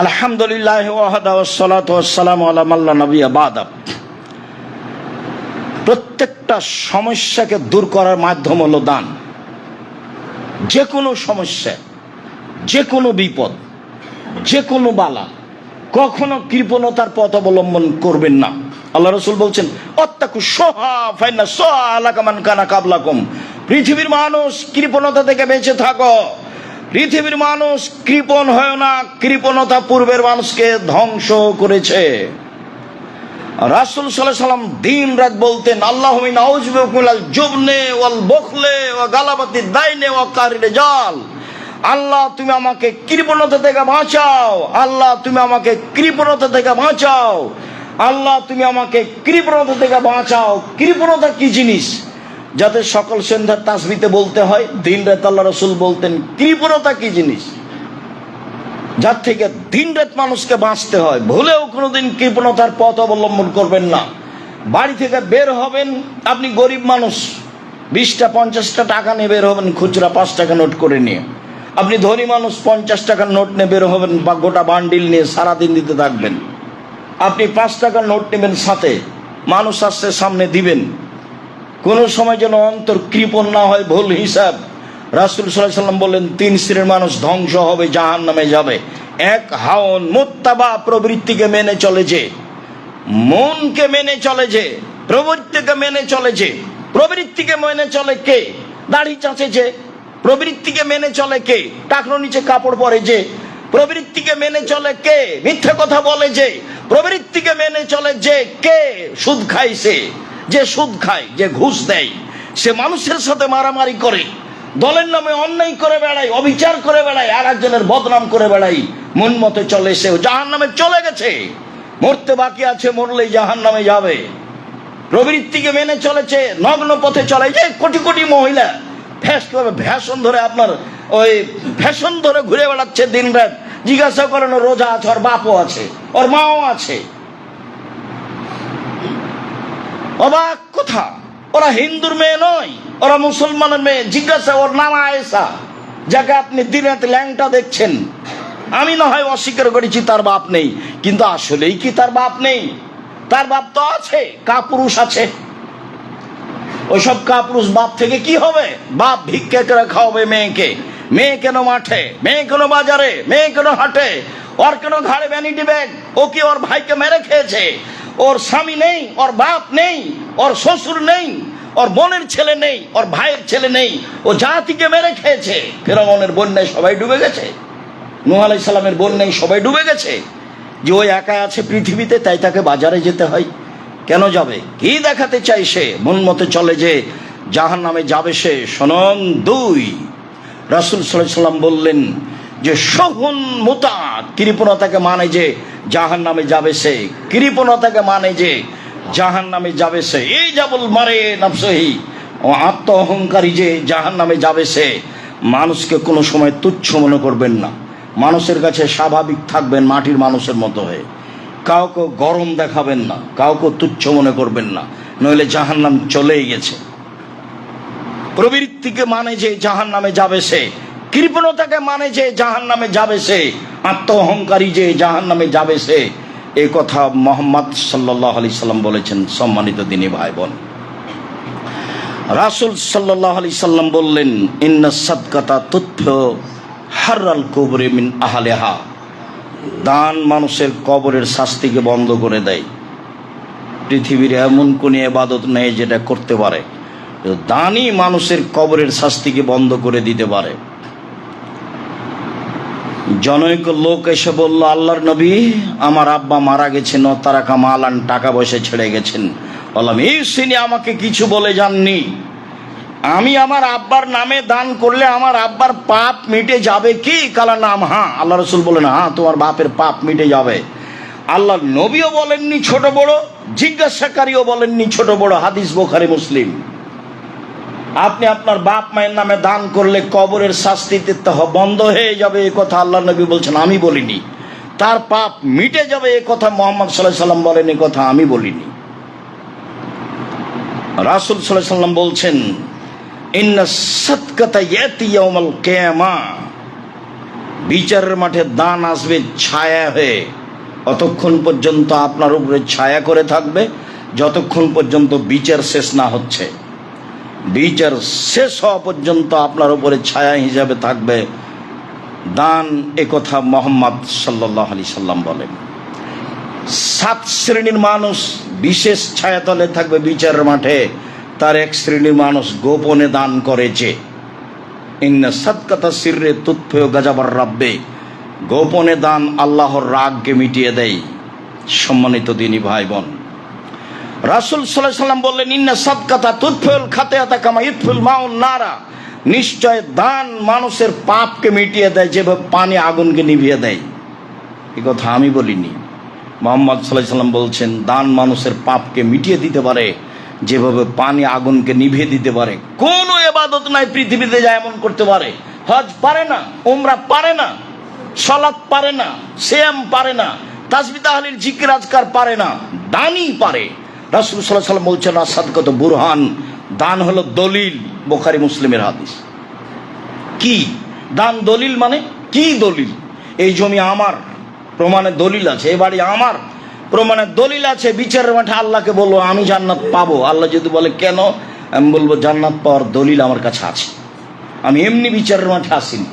আলহামদুলিল্লাহ ওয়াহদা ওয়াসসালাতু ওয়াসসালামু আলা মান লা নাবিয়্যা বা'দা। প্রত্যেকটা সমস্যাকে দূর করার মাধ্যম হলো দান। যে কোনো সমস্যা, যে কোনো বিপদ, যে কোনো বালা, কখনো কৃপণতার পথ অবলম্বন করবেন না। আল্লাহ রাসূল বলছেন, অত্তাকু সোহা ফাইন্না সোহা আলাকা মান কানা কাবলাকুম, পৃথিবীর মানুষ কৃপণতা থেকে বেঁচে থাকো। পৃথিবীর মানুষ কৃপণ হয় না, কৃপণতা পূর্বের মানুষকে ধ্বংস করেছে। রাসূল সাল্লাল্লাহু আলাইহি সাল্লাম দিন রাত বলতেন, আল্লাহুম্মা ইন্নী আউযু বিকা মিনাল জুবনি ওয়াল বুখলি ওয়া গালাবাতিদ দাইনি ওয়া কাহরির রিজাল। আল্লাহ তুমি আমাকে কৃপণতা থেকে বাঁচাও, আল্লাহ তুমি আমাকে কৃপণতা থেকে বাঁচাও, আল্লাহ তুমি আমাকে কৃপণতা থেকে বাঁচাও। কৃপণতা কি জিনিস? যাতে সকল সন্ধ্যার তাসবিতে বলতে হয়, দিন রাত আল্লাহ রাসূল বলতেন কৃপণতা কি জিনিস, যার থেকে দিন রাত মানুষকে বাঁচতে হয়। ভুলেও কোনোদিন কৃপণতার পথ অবলম্বন করবেন না। বাড়ি থেকে বের হবেন, আপনি গরিব মানুষ, 20টা 50টা টাকা নিয়ে বের হবেন, খুচরা 5 টাকা নোট করে নিয়ে। আপনি ধনী মানুষ, 50 টাকার নোট নিয়ে বের হবেন বা গোটা বান্ডিল নিয়ে সারাদিন দিতে থাকবেন। আপনি 5 টাকার নোট নেবেন সাথে, মানুষ আসছে সামনে দিবেন। কোনো সময় যেন অন্তর কৃপণ না হয়, ভুল হিসাব। রাসূল সাল্লাল্লাহু আলাইহি সাল্লাম বলেন, 3 শ্রেণীর মানুষ ধ্বংস হবে, জাহান্নামে যাবে। এক, হাওন মুত্তাবা, প্রবৃত্তিকে মেনে চলে যে, মনকে মেনে চলে যে, প্রবৃত্তিকে মেনে চলে যে। প্রবৃত্তিকে মেনে চলে কে? দাড়ি চাচে যে। প্রবৃত্তিকে মেনে চলে কে? টাকনো নিচে কাপড় পরে যে। প্রবৃত্তিকে মেনে চলে কে? মিথ্যা কথা বলে যে। প্রবৃত্তিকে মেনে চলে যে কে? সুদ খায় সে, যে সুদ খায়, যে ঘুষ দেয়, সে মানুষের সাথে মারামারি করে, দলের নামে অন্যায় করে বেড়ায়, অবিচার করে বেড়ায়, আর একজনের বদনাম করে বেড়ায়, মন মতে চলে, সেও জাহান্নামে চলে গেছে। মরতে বাকি আছে, মরলেই জাহান্নামে যাবে। প্রবৃত্তিকে মেনে চলেছে, নগ্ন পথে চলে, যে কোটি কোটি মহিলা ফ্যাশন ধরে, আপনার ওই ফ্যাশন ধরে ঘুরে বেড়াচ্ছে দিন রাত। জিজ্ঞাসা করেন, রোজা আছে, ওর বাপও আছে, ওর মাও আছে। অবাক কথা, ওরা হিন্দুর মেয়ে নয়, ওরা মুসলমানের মেয়ে। জিজ্ঞাসা, ওর নাম আয়েশা, যাকে আপনি দিন রাত ল্যাংটা দেখছেন। আমি না হয় অস্বীকার করেছি তার বাপ নেই, কিন্তু আসলেই কি তার বাপ নেই? তার বাপ তো আছে, কাপুরুষ আছে। ওইসব কাপুরুষ বাপ থেকে কি হবে? বাপ ভিক্ষা করে খাওয়াবে মেয়েকে, মেয়ে কেন মাঠে, মেয়ে কেন বাজারে, মেয়ে কেন হাটে, ওর কেন ঘাড়ে ভ্যানিটি ব্যাগ? ও কি ওর ভাইকে মেরে খেয়েছে? ওর স্বামী নেই, ওর বাপ নেই, ওর শ্বশুর নেই, ওর বোনের ছেলে নেই, ওর ভাইয়ের ছেলে নেই, ও জাতিকে মেরে খেয়েছে। ফিরআউনের বন্যায় সবাই ডুবে গেছে, নূহ আলাইহিস সালামের বন্যায় সবাই ডুবে গেছে। যে ওই একা আছে পৃথিবীতে, তাই তাকে বাজারে যেতে হয়। কেন যাবে? কি দেখাতে চাই সে? মন মতে চলে যে জাহান্নামে যাবে সে। শোনন, 2, রাসূল সাল্লাল্লাহু আলাইহি সাল্লাম বললেন যে সহুন মুতা, কৃপণতাকে মানে যে জাহান্নামে যাবে সে, কৃপণতাকে মানে যে জাহান্নামে যাবে সে। এই জাবুল মারে নাফসহি, ও আত্ম অহংকারী যে জাহান্নামে যাবে সে। মানুষকে কোনো সময় তুচ্ছ মনে করবেন না, মানুষের কাছে স্বাভাবিক থাকবেন মাটির মানুষের মতো হয়ে। কাউকে গরম দেখাবেন না, কাউকে তুচ্ছ মনে করবেন না, নইলে জাহান্নাম চলেই গেছে। প্রবৃত্তিকে মানে যে জাহান্নামে যাবে সে, কৃপণতাকে মানে যে জাহান্নামে যাবে সে, আত্ম অহংকারী যে জাহান্নামে যাবে সে। এই কথা মুহাম্মদ সাল্লাল্লাহু আলাইহি সাল্লাম বলেছেন। সম্মানিত দিনী ভাই বোন, রাসূল সাল্লাল্লাহু আলাইহি সাল্লাম বললেন, ইন্না সাদকাতা তুতফিউ হাররাল কুবরি মিন আহলিহা, দান মানুষের কবরের শাস্তিকে বন্ধ করে দেয়। পৃথিবীর এমন কোন ইবাদত নেই যেটা করতে পারে, দানই মানুষের কবরের শাস্তিকে বন্ধ করে দিতে পারে। জনৈক লোক এসে বলল, আল্লাহর নবী, আমার আব্বা মারা গেছেন, ও তারা কামালান, টাকা পয়সা ছেড়ে গেছেন। বললাম, এই শ্রেণী আমাকে কিছু বলে যাননি। আমি আমার আব্বার নামে দান করলে আমার আব্বার পাপ মিটে যাবে কি? কালা নাম, হ্যাঁ। আল্লাহ রাসূল বলেন, হ্যাঁ, তোমার বাপের পাপ মিটে যাবে। আল্লাহ নবীও বলেননি ছোট বড়, জিজ্ঞাসাকারীও বলেননি ছোট বড়। হাদিস বুখারী মুসলিম। আপনি আপনার বাপ মায়ের নামে দান করলে কবরের শাস্তিতে বন্ধ হয়ে যাবে, এ কথা আল্লাহ নবী বলছেন, আমি বলিনি। তার পাপ মিটে যাবে, এ কথা মুহাম্মদ সাল্লাল্লাহু আলাইহি সাল্লাম বলেন, এ কথা আমি বলিনি। রাসূল সাল্লাল্লাহু আলাইহি সাল্লাম বলছেন, ইন্না সাদকাতা ইয়াতি ইয়াউমাল কিয়ামা, বিচারের মাঠে দান আসবে ছায়া হয়ে। অতক্ষণ পর্যন্ত আপনার উপরে ছায়া করে থাকবে যতক্ষণ পর্যন্ত বিচার শেষ না হচ্ছে। বিচার শেষ হওয়া পর্যন্ত আপনার উপরে ছায়া হিসাবে থাকবে দান, এ কথা মুহাম্মদ সাল্লাল্লাহু আলাইহি সাল্লাম বলেন। 7 শ্রেণীর মানুষ বিশেষ ছায়াতলে থাকবে বিচারের মাঠে। তার এক শ্রেণীর মানুষ গোপনে দান করেছে। ইন্না সাদকাতা সিররে তুতফিউ গাজাবার রাব্বে, গোপনে দান আল্লাহর রাগকে মিটিয়ে দেয়। সম্মানিত দিনী ভাই বোন, রাসূল সাল্লাল্লাহু আলাইহি সাল্লাম বললেন, ইন্না সাদকাতা তুতফিউল খাতিয়াতা কামা ইতফিউল মাউন নারা, নিশ্চয় দান মানুষের পাপকে মিটিয়ে দেয় যেভাবে পানি আগুনকে নিভিয়ে দেয়। এই কথা আমি বলিনি, মুহাম্মদ সাল্লাল্লাহু আলাইহি সাল্লাম বলছেন, দান মানুষের পাপকে মিটিয়ে দিতে পারে যেভাবে পানি আগুনকে নিভিয়ে দিতে পারে। কোন ইবাদত নাই পৃথিবীতে যা এমন করতে পারে। হজ পারে না, উমরা পারে না, সালাত পারে না, সিয়াম পারে না, তাসবিহ তাহলিল জিকির আজকার পারে না, দানই পারে। রাসূল সাল্লাল্লাহু আলাইহি সাল্লাম বলছেন, আসাদকাতু বুরহান, দান হলো দলিল। বুখারী মুসলিমের হাদিস। কি দান? দলিল মানে কি? দলিল, এই জমি আমার, প্রমাণে দলিল আছে। এই বাড়ি আমার, প্রমাণে দলিল আছে। বিচারের মাঠে আল্লাহকে বলবো আমি জান্নাত পাবো। আল্লাহ যদি বলে কেন, আমি বলবো জান্নাত পাওয়ার দলিল আমার কাছে আছে। আমি এমনি বিচারের মাঠে আসিনি,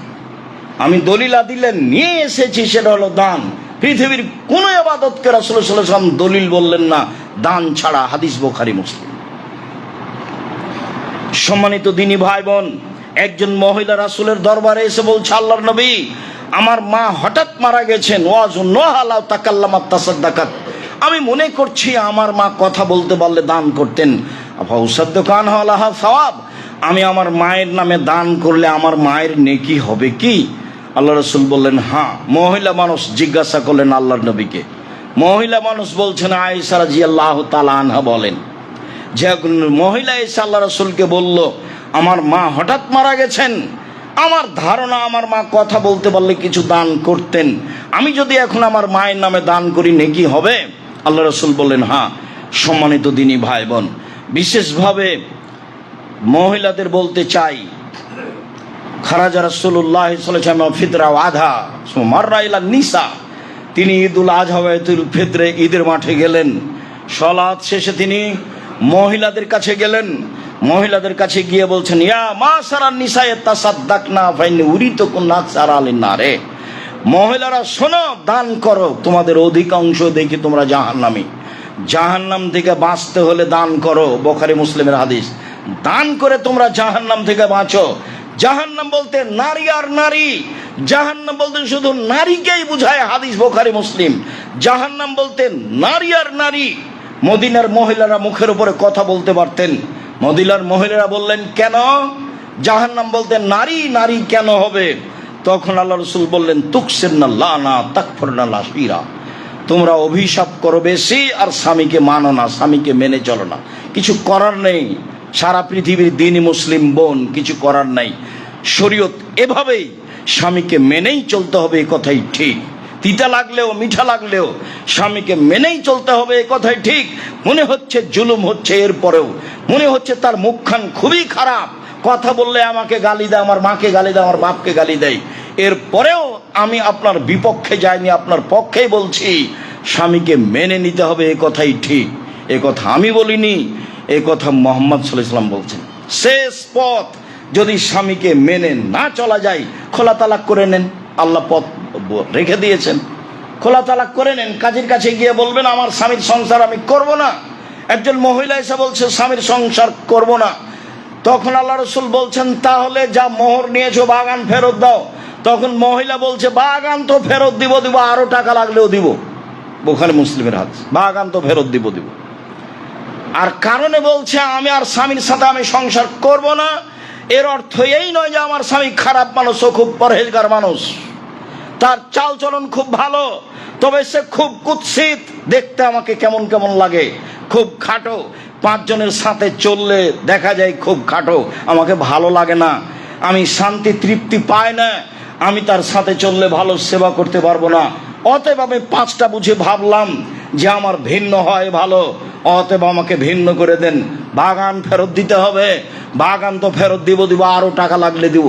আমি দলিল আদিলে নিয়ে এসেছি, সেটা হলো দান। পৃথিবীর কোন ইবাদতকে রাসূল সাল্লাল্লাহু আলাইহি ওয়াসাল্লাম দলিল বললেন না দান ছাড়া। হাদিস বুখারী মুসলিম। সম্মানিত দিনী ভাই বোন, একজন মহিলা রাসূলের দরবারে এসে বলছে, আল্লাহর নবী, আমার মা হঠাৎ মারা গেছেন, আমি মনে করছি আমার মা কথা বলতে পারলে দান করতেন। আমি আমার মায়ের নামে দান করলে আমার মায়ের নেকি হবে কি? আল্লাহ রাসূল বললেন, হ্যাঁ। মহিলা মানুষ জিজ্ঞাসা করলেন আল্লাহর নবীকে। মহিলা মানুষ বলছেন, আয়েশা রাদিয়াল্লাহু তাআলা আনহা বলেন, যে মহিলা এসে আল্লাহ রাসূলকে বলল, আমার মা হঠাৎ মারা গেছেন, আমার ধারণা আমার মা কথা বলতে পারলে কিছু দান করতেন, আমি যদি এখন আমার মায়ের নামে দান করি নেকি হবে? আল্লাহ রাসূল বললেন, হ্যাঁ। সম্মানিত দিনী ভাই বোন, বিশেষভাবে মহিলাদের বলতে চাই, খারাজা রাসূলুল্লাহ সাল্লাল্লাহু আলাইহি ওয়াসাল্লাম ফিতরা আধা মাররা ইলা নিসা, তিনি ঈদুল আযহা ওয়া ঈদুল ফিতরে ঈদের মাঠে গেলেন। সালাত শেষে তিনি মহিলাদের কাছে গেলেন, মহিলাদের কাছে গিয়ে বলছেন, ইয়া মাশারান নিসায়ে তাসাদ্দাকনা ফাইন্নী উরিতুকুন্না আকসারা আলিন নারে, মহিলারা শোনো, দান করো, তোমাদের অধিকাংশ দেখি তোমরা জাহান্নামী, জাহান্নাম থেকে বাঁচতে হলে দান করো। বুখারী মুসলিমের হাদিস। দান করে তোমরা জাহান্নাম থেকে বাঁচো। জাহান্নাম বলতে নারী আর নারী, জাহান্নাম বলতে শুধু নারীকেই বুঝায়, হাদিস বুখারী মুসলিম। জাহান্নাম বলতে নারী আর নারী। মদিনার মহিলারা মুখের উপরে কথা বলতে পারতেন। মদিনার মহিলারা বললেন, কেন জাহান্নাম বলতে নারী, নারী কেন হবে? তখন আল্লাহ রাসূল বললেন, তুকসিরনা লানা তাকফুরনা লাশিরা, তোমরা অভিশাপ করো বেশি আর স্বামীকে মানো না, স্বামীকে মেনে চলো না। কিছু করার নেই, সারা পৃথিবীর দিনই মুসলিম বোন, কিছু করার নাই। শরীয়ত এভাবেই, স্বামীকে মেনেই চলতে হবে, এ কথাই ঠিক। তিতা লাগলেও মিঠা লাগলেও স্বামীকে মেনেই চলতে হবে, এ কথাই ঠিক। মনে হচ্ছে জুলুম হচ্ছে, এরপরেও মনে হচ্ছে তার মুখখান খুবই খারাপ, কথা বললে আমাকে গালি দেয়, আমার মাকে গালি দেয়, আমার বাপকে গালি দেয়, এরপরেও আমি আপনার বিপক্ষে যাইনি, আপনার পক্ষেই বলছি, স্বামীকে মেনে নিতে হবে, এ কথাই ঠিক। এ কথা আমি বলিনি, এ কথা মুহাম্মদ সাল্লাল্লাহু আলাইহি ওয়াসাল্লাম বলছেন। শেষ পথ, যদি স্বামীকে মেনে না চলা যায়, খোলা তালাক করে নেন। আল্লাহ পথ রেখে দিয়েছেন, খোলা তালাক করে নেন। কাজীর কাছে গিয়ে বলবেন, আমার স্বামীর সংসার আমি করব না। একজন মহিলা এসে বলছে স্বামীর সংসার করব না। তখন আল্লাহ রাসূল বলছেন, তাহলে যা মোহর নিয়েছো বাগান ফেরত দাও। তখন মহিলা বলছে, বাগান তো ফেরত দিব, আরো টাকা লাগলেও দিব। বুখারী মুসলিমের হাদিস। বাগান তো ফেরত দিব। আর কারণে বলছে, আমি আর স্বামীর সাথে আমি সংসার করব না, এর অর্থ এই নয় যে আমার স্বামী খারাপ মানুষ, ও খুব পরহেজগার মানুষ, তার চাল চলন খুব ভালো, তবে সে খুব কুৎসিত, দেখতে আমাকে কেমন কেমন লাগে, খুব খাটো, 5 জনের সাথে চললে দেখা যায় খুব খাটো, আমাকে ভালো লাগে না, আমি শান্তি তৃপ্তি পাই না, আমি তার সাথে চললে ভালো সেবা করতে পারবো না। অতএব আমি 5টা বুঝে ভাবলাম যে আমার ভিন্ন হয় ভালো, অতএব আমাকে ভিন্ন করে দেন। বাগান ফেরত দিতে হবে। বাগান তো ফেরত দিব, আরো টাকা লাগলে দিব।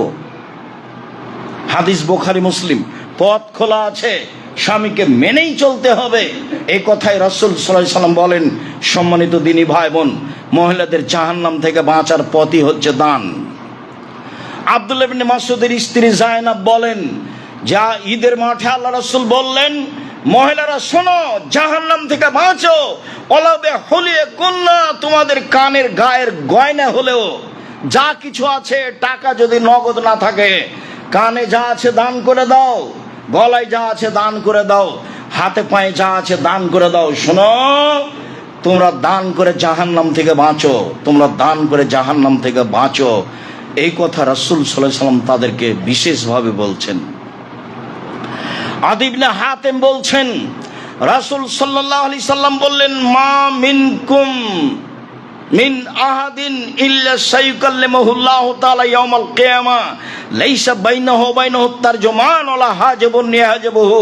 হাদিস বুখারী মুসলিম। পথ খোলা আছে, স্বামীকে মেনেই চলতে হবে, এই কথাই রাসূল সাল্লাল্লাহু আলাইহি ওয়াসাল্লাম বলেন। সম্মানিত দিনী ভাই বোন, মহিলাদের জাহান্নাম থেকে বাঁচার পথই হচ্ছে দান। আব্দুল্লাহ ইবনে মাসউদের স্ত্রী যায়েনাব বলেন, যা ঈদের মাঠে আল্লাহ রাসূল বললেন, মহিলারা শোনো, জাহান্নাম থেকে বাঁচো, অলাবে হলিয়ে কন্যা, তোমাদের কানের গায়ের গয়না হলেও, যা কিছু আছে, টাকা যদি নগদ না থাকে, কানে যা আছে দান করে দাও, গলায় যা আছে দান করে দাও, হাতে পায়ে যা আছে দান করে দাও। শোনো, তোমরা দান করে জাহান্নাম থেকে বাঁচো, তোমরা দান করে জাহান্নাম থেকে বাঁচো, এই কথা রাসূল সাল্লাল্লাহু আলাইহি ওয়াসাল্লাম তাদেরকে বিশেষভাবে বলছেন। আদী ইবনে হাতেম বলছেন, রাসূল সাল্লাল্লাহু আলাইহি সাল্লাম বললেন, মা মিনকুম মিন আহাদিন ইল্লা সাইয়ুকাল্লিমুহুল্লাহু তাআলা ইয়াউমাল কিয়ামা লাইসা বাইনাহু ওয়া বাইনাহু তারজুমান ওয়ালা হাজিবুন ইয়াহজিবুহু।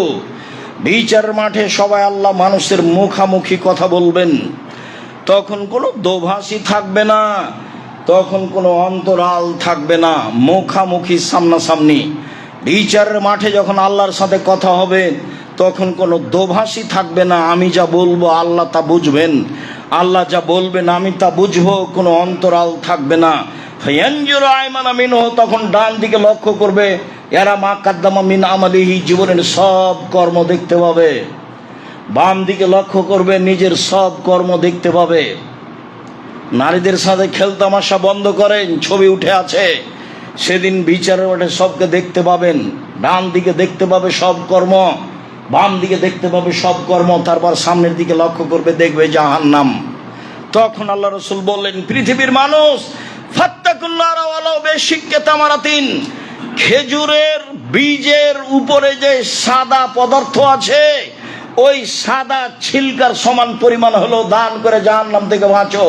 বিচারের মাঠে সবাই আল্লাহ মানুষের মুখামুখি কথা বলবেন, তখন কোনো দোভাষী থাকবে না, তখন কোনো অন্তরাল থাকবে না, মুখামুখি সামনাসামনি। বিচারের মাঠে যখন আল্লাহর সাথে কথা হবে, তখন কোনো দোভাষী থাকবে না। আমি যা বলবো আল্লাহ তা বুঝবেন, আল্লাহ যা বলবেন আমি তা বুঝবো, কোনো অন্তরাল থাকবে না। ফায়ানজুরু আয়মানা মিনহু, তখন ডান দিকে লক্ষ্য করবে, ইয়ারা মা কাদ্দামা মিন আমালিহি, জীবনের সব কর্ম দেখতে পাবে। বাম দিকে লক্ষ্য করবে, নিজের সব কর্ম দেখতে পাবে। নারীদের সাথে খেলতামাশা বন্ধ করেন, ছবি উঠে আছে, সেদিন বিচারের মাঠে সবকে দেখতে পাবেন। ডান দিকে দেখতে পাবে সব কর্ম, বাম দিকে দেখতে পাবে সব কর্ম, তারপর সামনের দিকে লক্ষ্য করবে, দেখবে জাহান্নাম। তখন আল্লাহ রাসূল বললেন, পৃথিবীর মানুষ, ফাত্তাকুন নারা ওয়ালাউ বিশিক্কি তামারাতিন, খেজুরের বীজের উপরে যে সাদা পদার্থ আছে, ওই সাদা ছিলকার সমান পরিমাণ হলো দান করে জাহান্নাম থেকে বাঁচো।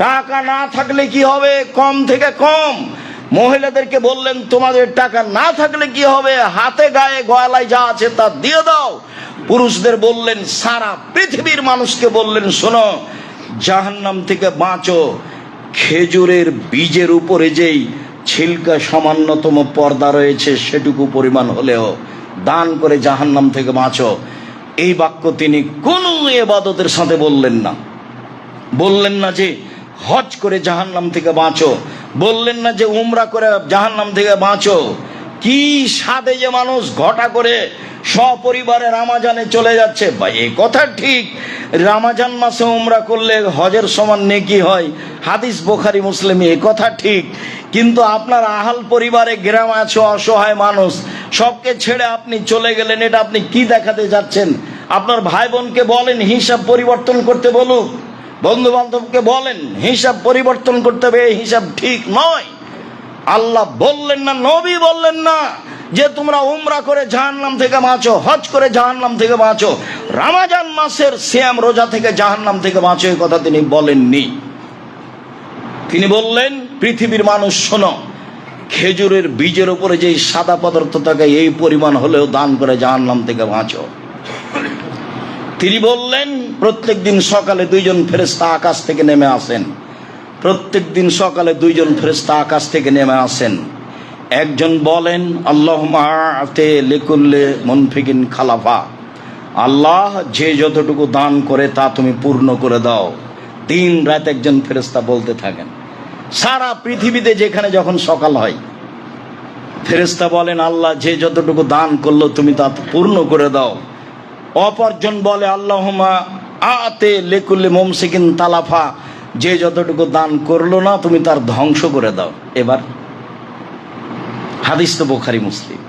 টাকা না থাকলে কি হবে? কম থেকে কম। মহিলাদেরকে বললেন, তোমাদের টাকা না থাকলে কি হবে? হাতে গায়ে গলায় যা আছে তা দিয়ে দাও। পুরুষদের বললেন, সারা পৃথিবীর মানুষকে বললেন, শোনো, জাহান্নাম থেকে বাঁচো, খেজুরের বীজের উপরে যেই ছিলকা সামান্যতম পর্দা রয়েছে, সেটুকু পরিমাণ হলেও দান করে জাহান্নাম থেকে বাঁচো। এই বাক্য তিনি কোনো ইবাদতের সাথে বললেন না। বললেন না যে হজ করে জাহান্নাম থেকে বাঁচো, বললেন না যে উমরা করে জাহান্নাম থেকে বাঁচো। কি সাধে যে মানুষ ঘটা করে সপরিবারে রামাজানে চলে যাচ্ছে। বা এই কথা ঠিক, রামাজান মাসে উমরা করলে হজের সমান নেকি হয়, হাদিস বুখারী মুসলিমে, এই কথা ঠিক। কিন্তু আপনার আহাল পরিবারে গ্রাম আছে, অসহায় মানুষ, সবকে ছেড়ে আপনি চলে গেলেন, এটা আপনি কি দেখাতে যাচ্ছেন? আপনার ভাই বোনকে বলেন হিসাব পরিবর্তন করতে বলুক, বন্ধু বান্ধবকে বলেন হিসাব পরিবর্তন করতে হবে, এই হিসাব ঠিক নয়। আল্লাহ বললেন না, নবী বললেন না যে তোমরা উমরা করে জাহান্নাম থেকে বাঁচো, হজ করে জাহান্নাম থেকে বাঁচো, রমজান মাসের সিয়াম রোজা থেকে জাহান্নাম থেকে বাঁচো, এই কথা তিনি বলেননি। তিনি বললেন পৃথিবীর মানুষ শোনো, খেজুরের বীজের উপরে যে সাদা পদার্থ থাকে এই পরিমাণ হলেও দান করে জাহান্নাম থেকে বাঁচো। তিনি বললেন প্রত্যেক দিন সকালে 2 জন ফেরেশতা আকাশ থেকে নেমে আসেন, প্রত্যেক দিন সকালে 2 জন ফেরেশতা আকাশ থেকে নেমে আসেন। একজন বলেন আল্লাহুম্মা আতে লিকুল্লি মুনফিকিন খালাফা, আল্লাহ যে যতটুকু দান করে তা তুমি পূর্ণ করে দাও। দিন রাত একজন ফেরেশতা বলতে থাকেন। সারা পৃথিবীতে যেখানে যখন সকাল হয় ফেরেশতা বলেন আল্লাহ যে যতটুকু দান করলো তুমি তা পূর্ণ করে দাও। অপরজন বলে আল্লাহুম্মা আতে লিকুল্লি মুমসিকিন তালাফা, যে যতটুকু দান করলো না তুমি তার ধ্বংস করে দাও। এবার হাদিস তো বুখারী মুসলিম।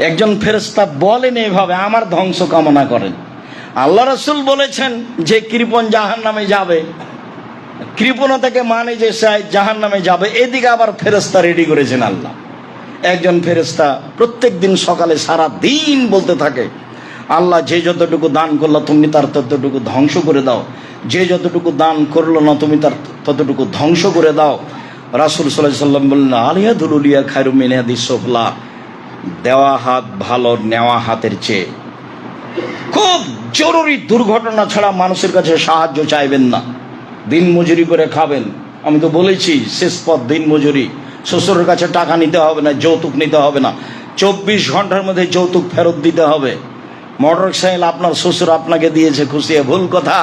একজন ফেরেশতা বলেন এইভাবে, আমার ধ্বংস কামনা করেন। আল্লাহ রাসূল বলেছেন যে কৃপণ জাহান্নামে যাবে, কৃপণতাকে মানে যে জাহান্নামে যাবে, এদিকে আবার ফেরেশতা রেডি করেছেন আল্লাহ। একজন ফেরেশতা প্রত্যেক দিন সকালে সারা দিন বলতে থাকে আল্লাহ যে যতটুকু দান করলো তুমি তার ততটুকু ধ্বংস করে দাও, যে যতটুকু দান করলো না তুমি তার ততটুকু ধ্বংস করে দাও। রাসূল সাল্লাল্লাহু আলাইহি ওয়াসাল্লাম বললেন আলিয়াদুল উলিয়া খায়রুম মিন ইয়াদিস সুফলা, দেওয়া হাত ভালো নেওয়া হাতের চেয়ে। খুব জরুরি দুর্ঘটনা ছাড়া মানুষের কাছে সাহায্য চাইবেন না। দিন মজুরি করে খাবেন, আমি তো বলেছি শেষ পথ দিন মজুরি। শ্বশুরের কাছে টাকা নিতে হবে না, যৌতুক নিতে হবে না, 24 ঘন্টার মধ্যে যৌতুক ফেরত দিতে হবে। মোটর সাইকেল আপনার শ্বশুর আপনাকে দিয়েছে, খুশি, ভুল কথা।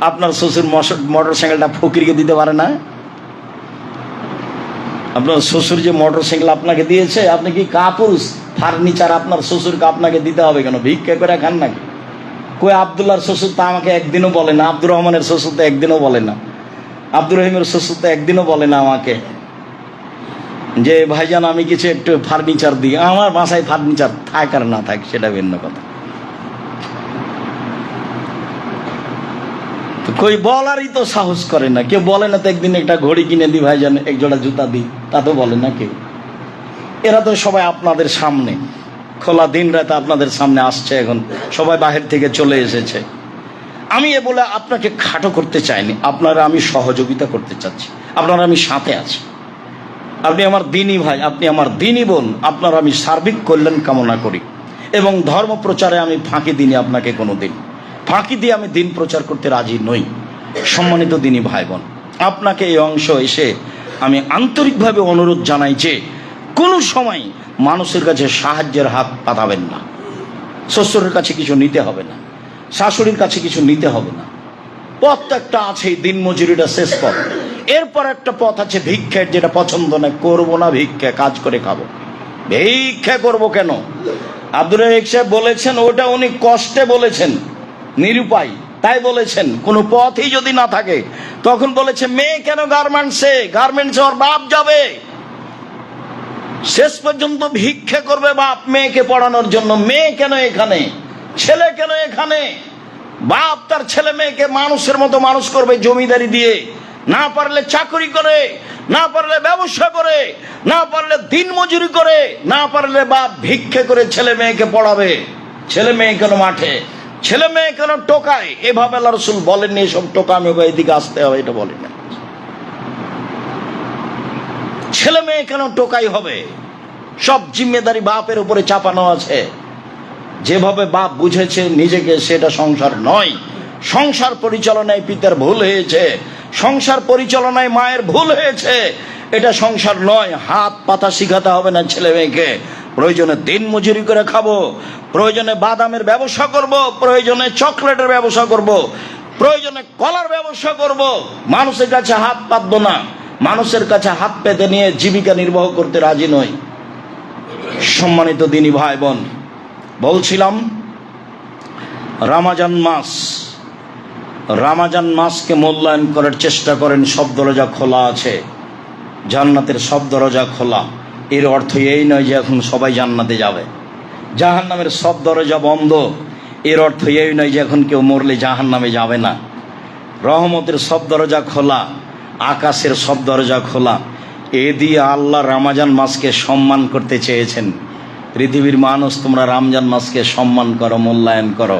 আপনার শ্বশুর মোটর সাইকেলটা ফকিরকে দিতে পারে না? আপনার শ্বশুর যে মোটর সাইকেল আপনাকে দিয়েছে, আপনি কি কাপুরুষ? ফার্নিচার আপনার শ্বশুরকে আপনাকে দিতে হবে কেন? ভিক্ষা করে খান নাকি? কই আব্দুল্লাহর শ্বশুর তো আমাকে একদিনও বলে না, আব্দুর রহমানের শ্বশুর তো একদিনও বলে না, আব্দুর রহিমের শ্বশুর তো একদিনও বলে না আমাকে যে ভাইজান আমি কিছু একটু ফার্নিচার দিই। আমার বাসায় ফার্নিচার থাক আর না থাক সেটা ভিন্ন কথা। কই বলারই তো সাহস করে না কেউ। বলে না তো একদিন একটা ঘড়ি কিনে দিই ভাইজান, এক জোড়া জুতা দিই, তা তো বলে না কেউ। এরা তো সবাই আপনাদের সামনে, খোলা দিন রাত আপনাদের সামনে আসছে, এখন সবাই বাহির থেকে চলে এসেছে। আমি এ বলে আপনাকে খাটো করতে চাইনি, আপনারা আমি সহযোগিতা করতে চাচ্ছি, আপনারা আমি সাথে আছি। আপনি আমার দিনী ভাই, আপনি আমার দিনী বোন, আপনার আমি সার্বিক কল্যাণ কামনা করি। এবং ধর্ম প্রচারে আমি ফাঁকি দিইনি আপনাকে কোনো দিন, ফাঁকি দিয়ে আমি দিন প্রচার করতে রাজি নই। সম্মানিত দিনী ভাই বোন, আপনাকে এই অংশ এসে আমি আন্তরিকভাবে অনুরোধ জানাই যে কোনো সময় মানুষের কাছে সাহায্যের হাত পাতাবেন না। শ্বশুরের কাছে কিছু নিতে হবে না, শাশুড়ির কাছে কিছু নিতে হবে না। পথ তো একটা আছে, দিন মজুরিটা শেষ পথ। এরপর একটা পথ আছে ভিক্ষার, যেটা পছন্দ নয়, করবো না ভিক্ষা, কাজ করে খাবো। ভিক্ষা করবো কেন? আব্দুর রাজ্জাক সাহেব বলেছেন ওটা উনি কষ্টে বলেছেন, নিরুপায় তাই বলেছেন। কোনো পথই যদি না থাকে তখন বলেছে মেয়ে কেন গার্মেন্টসে, গার্মেন্টসে ওর বাপ যাবে, শেষ পর্যন্ত ভিক্ষা করবে বাপ মেয়েকে পড়ানোর জন্য। মেয়ে কেন এখানে, ছেলে কেন এখানে? বাপ তার ছেলে মেয়েকে মানুষের মতো মানুষ করবে জমিদারি দিয়ে, না পারলে চাকরি করে, না পারলে ব্যবসা করে, না পারলে দিন মজুরি করে, না পারলে বাপ ভিক্ষা করে ছেলে মেয়েকে পড়াবে। ছেলে মেয়ে কেন মাঠে, ছেলে মেয়ে কেন টোকায়? এভাবে আল্লাহ রাসূল বলেননি এসব টোকামি এদিকে আসতে হবে, এটা বলেন না। ছেলে মেয়ে কেন টোকাই হবে? সব জিম্মেদারি বাপের উপরে চাপানো আছে। যেভাবে বাপ বুঝেছে নিজেকে সেটা সংসার নয়। সংসার পরিচালনায় পিতার ভুল হয়েছে, সংসার পরিচালনায় মায়ের ভুল হয়েছে, এটা সংসার নয়। হাত পাতা শিখাতে হবে না ছেলে মেয়েকে। প্রয়োজনে দিন মজুরি করে খাবো, প্রয়োজনে বাদামের ব্যবসা করব, প্রয়োজনে চকলেটের ব্যবসা করব, প্রয়োজনে কলার ব্যবসা করব, মানুষের কাছে হাত পাতবো না, মানুষের কাছে হাত পেতে নিয়ে জীবিকা নির্বাহ করতে রাজি নই। সম্মানিত দিনী ভাই বোন, বলছিলাম রমাজান মাসকে মূল্যায়ন করার চেষ্টা করেন। সব দরজা খোলা আছে, জান্নাতের সব দরজা খোলা। এর অর্থ এই নয় যে এখন সবাই জান্নাতে যাবে। জাহান্নামের সব দরজা বন্ধ, এর অর্থ এই নয় যে এখন কেউ মরলে জাহান্নামে যাবে না। রহমতের সব দরজা খোলা, আকাশের সব দরজা খোলা। এ দিয়ে আল্লাহ রমজান মাসকে সম্মান করতে চেয়েছেন। পৃথিবীর মানুষ, তোমরা রমজান মাসকে সম্মান করো, মূল্যায়ন করো।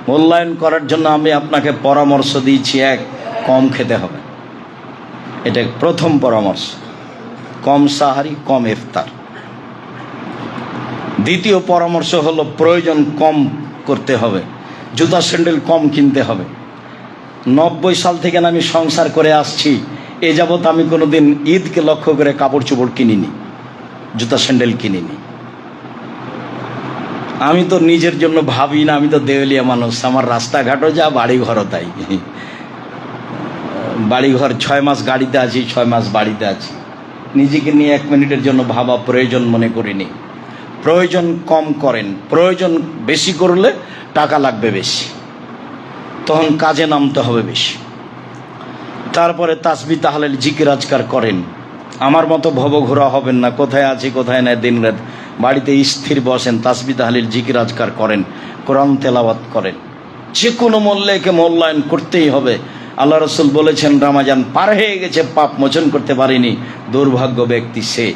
মূল্যায়ন করার জন্য আমি আপনাকে পরামর্শ দিয়েছি, এক, কম খেতে হবে। এটা প্রথম পরামর্শ, কম সাহারি, কম ইফতার। দ্বিতীয় পরামর্শ হলো প্রয়োজন কম করতে হবে, জুতা স্যান্ডেল কম কিনতে হবে। 90 সাল থেকে আমি সংসার করে আসছি, এ যাবৎ আমি কোনোদিন ঈদকে লক্ষ্য করে কাপড় চোপড় কিনিনি, জুতা স্যান্ডেল কিনিনি। আমি তো নিজের জন্য ভাবি না, আমি তো দেউলিয়া মানুষ। আমার রাস্তাঘাটও যা, বাড়িঘরও তাই। বাড়িঘর 6 মাস গাড়িতে আছি, 6 মাস বাড়িতে আছি। নিজেকে নিয়ে 1 মিনিটের জন্য ভাবা প্রয়োজন মনে করিনি। প্রয়োজন কম করেন, প্রয়োজন বেশি করলে টাকা লাগবে বেশি, তখন কাজে নামতে হবে বেশি। তারপরে তাসবিহ তাহলিল জিকির আজকার করেন। আমার মতো ভবঘোরা হবেন না, কোথায় আছি কোথায় নাই দিন রাত। বাড়িতে স্থির বসেন, তাসবিহ তাহলিল জিকির আজকার করেন, কোরআন তেলাওয়াত করেন। যে কোনো মূল্যে একে মূল্যায়ন করতেই হবে। আল্লাহ রসুল বলেছেন, রমজান পার হয়ে গেছে, পাপ মোচন করতে পারেনি, দুর্ভাগ্য ব্যক্তি সে।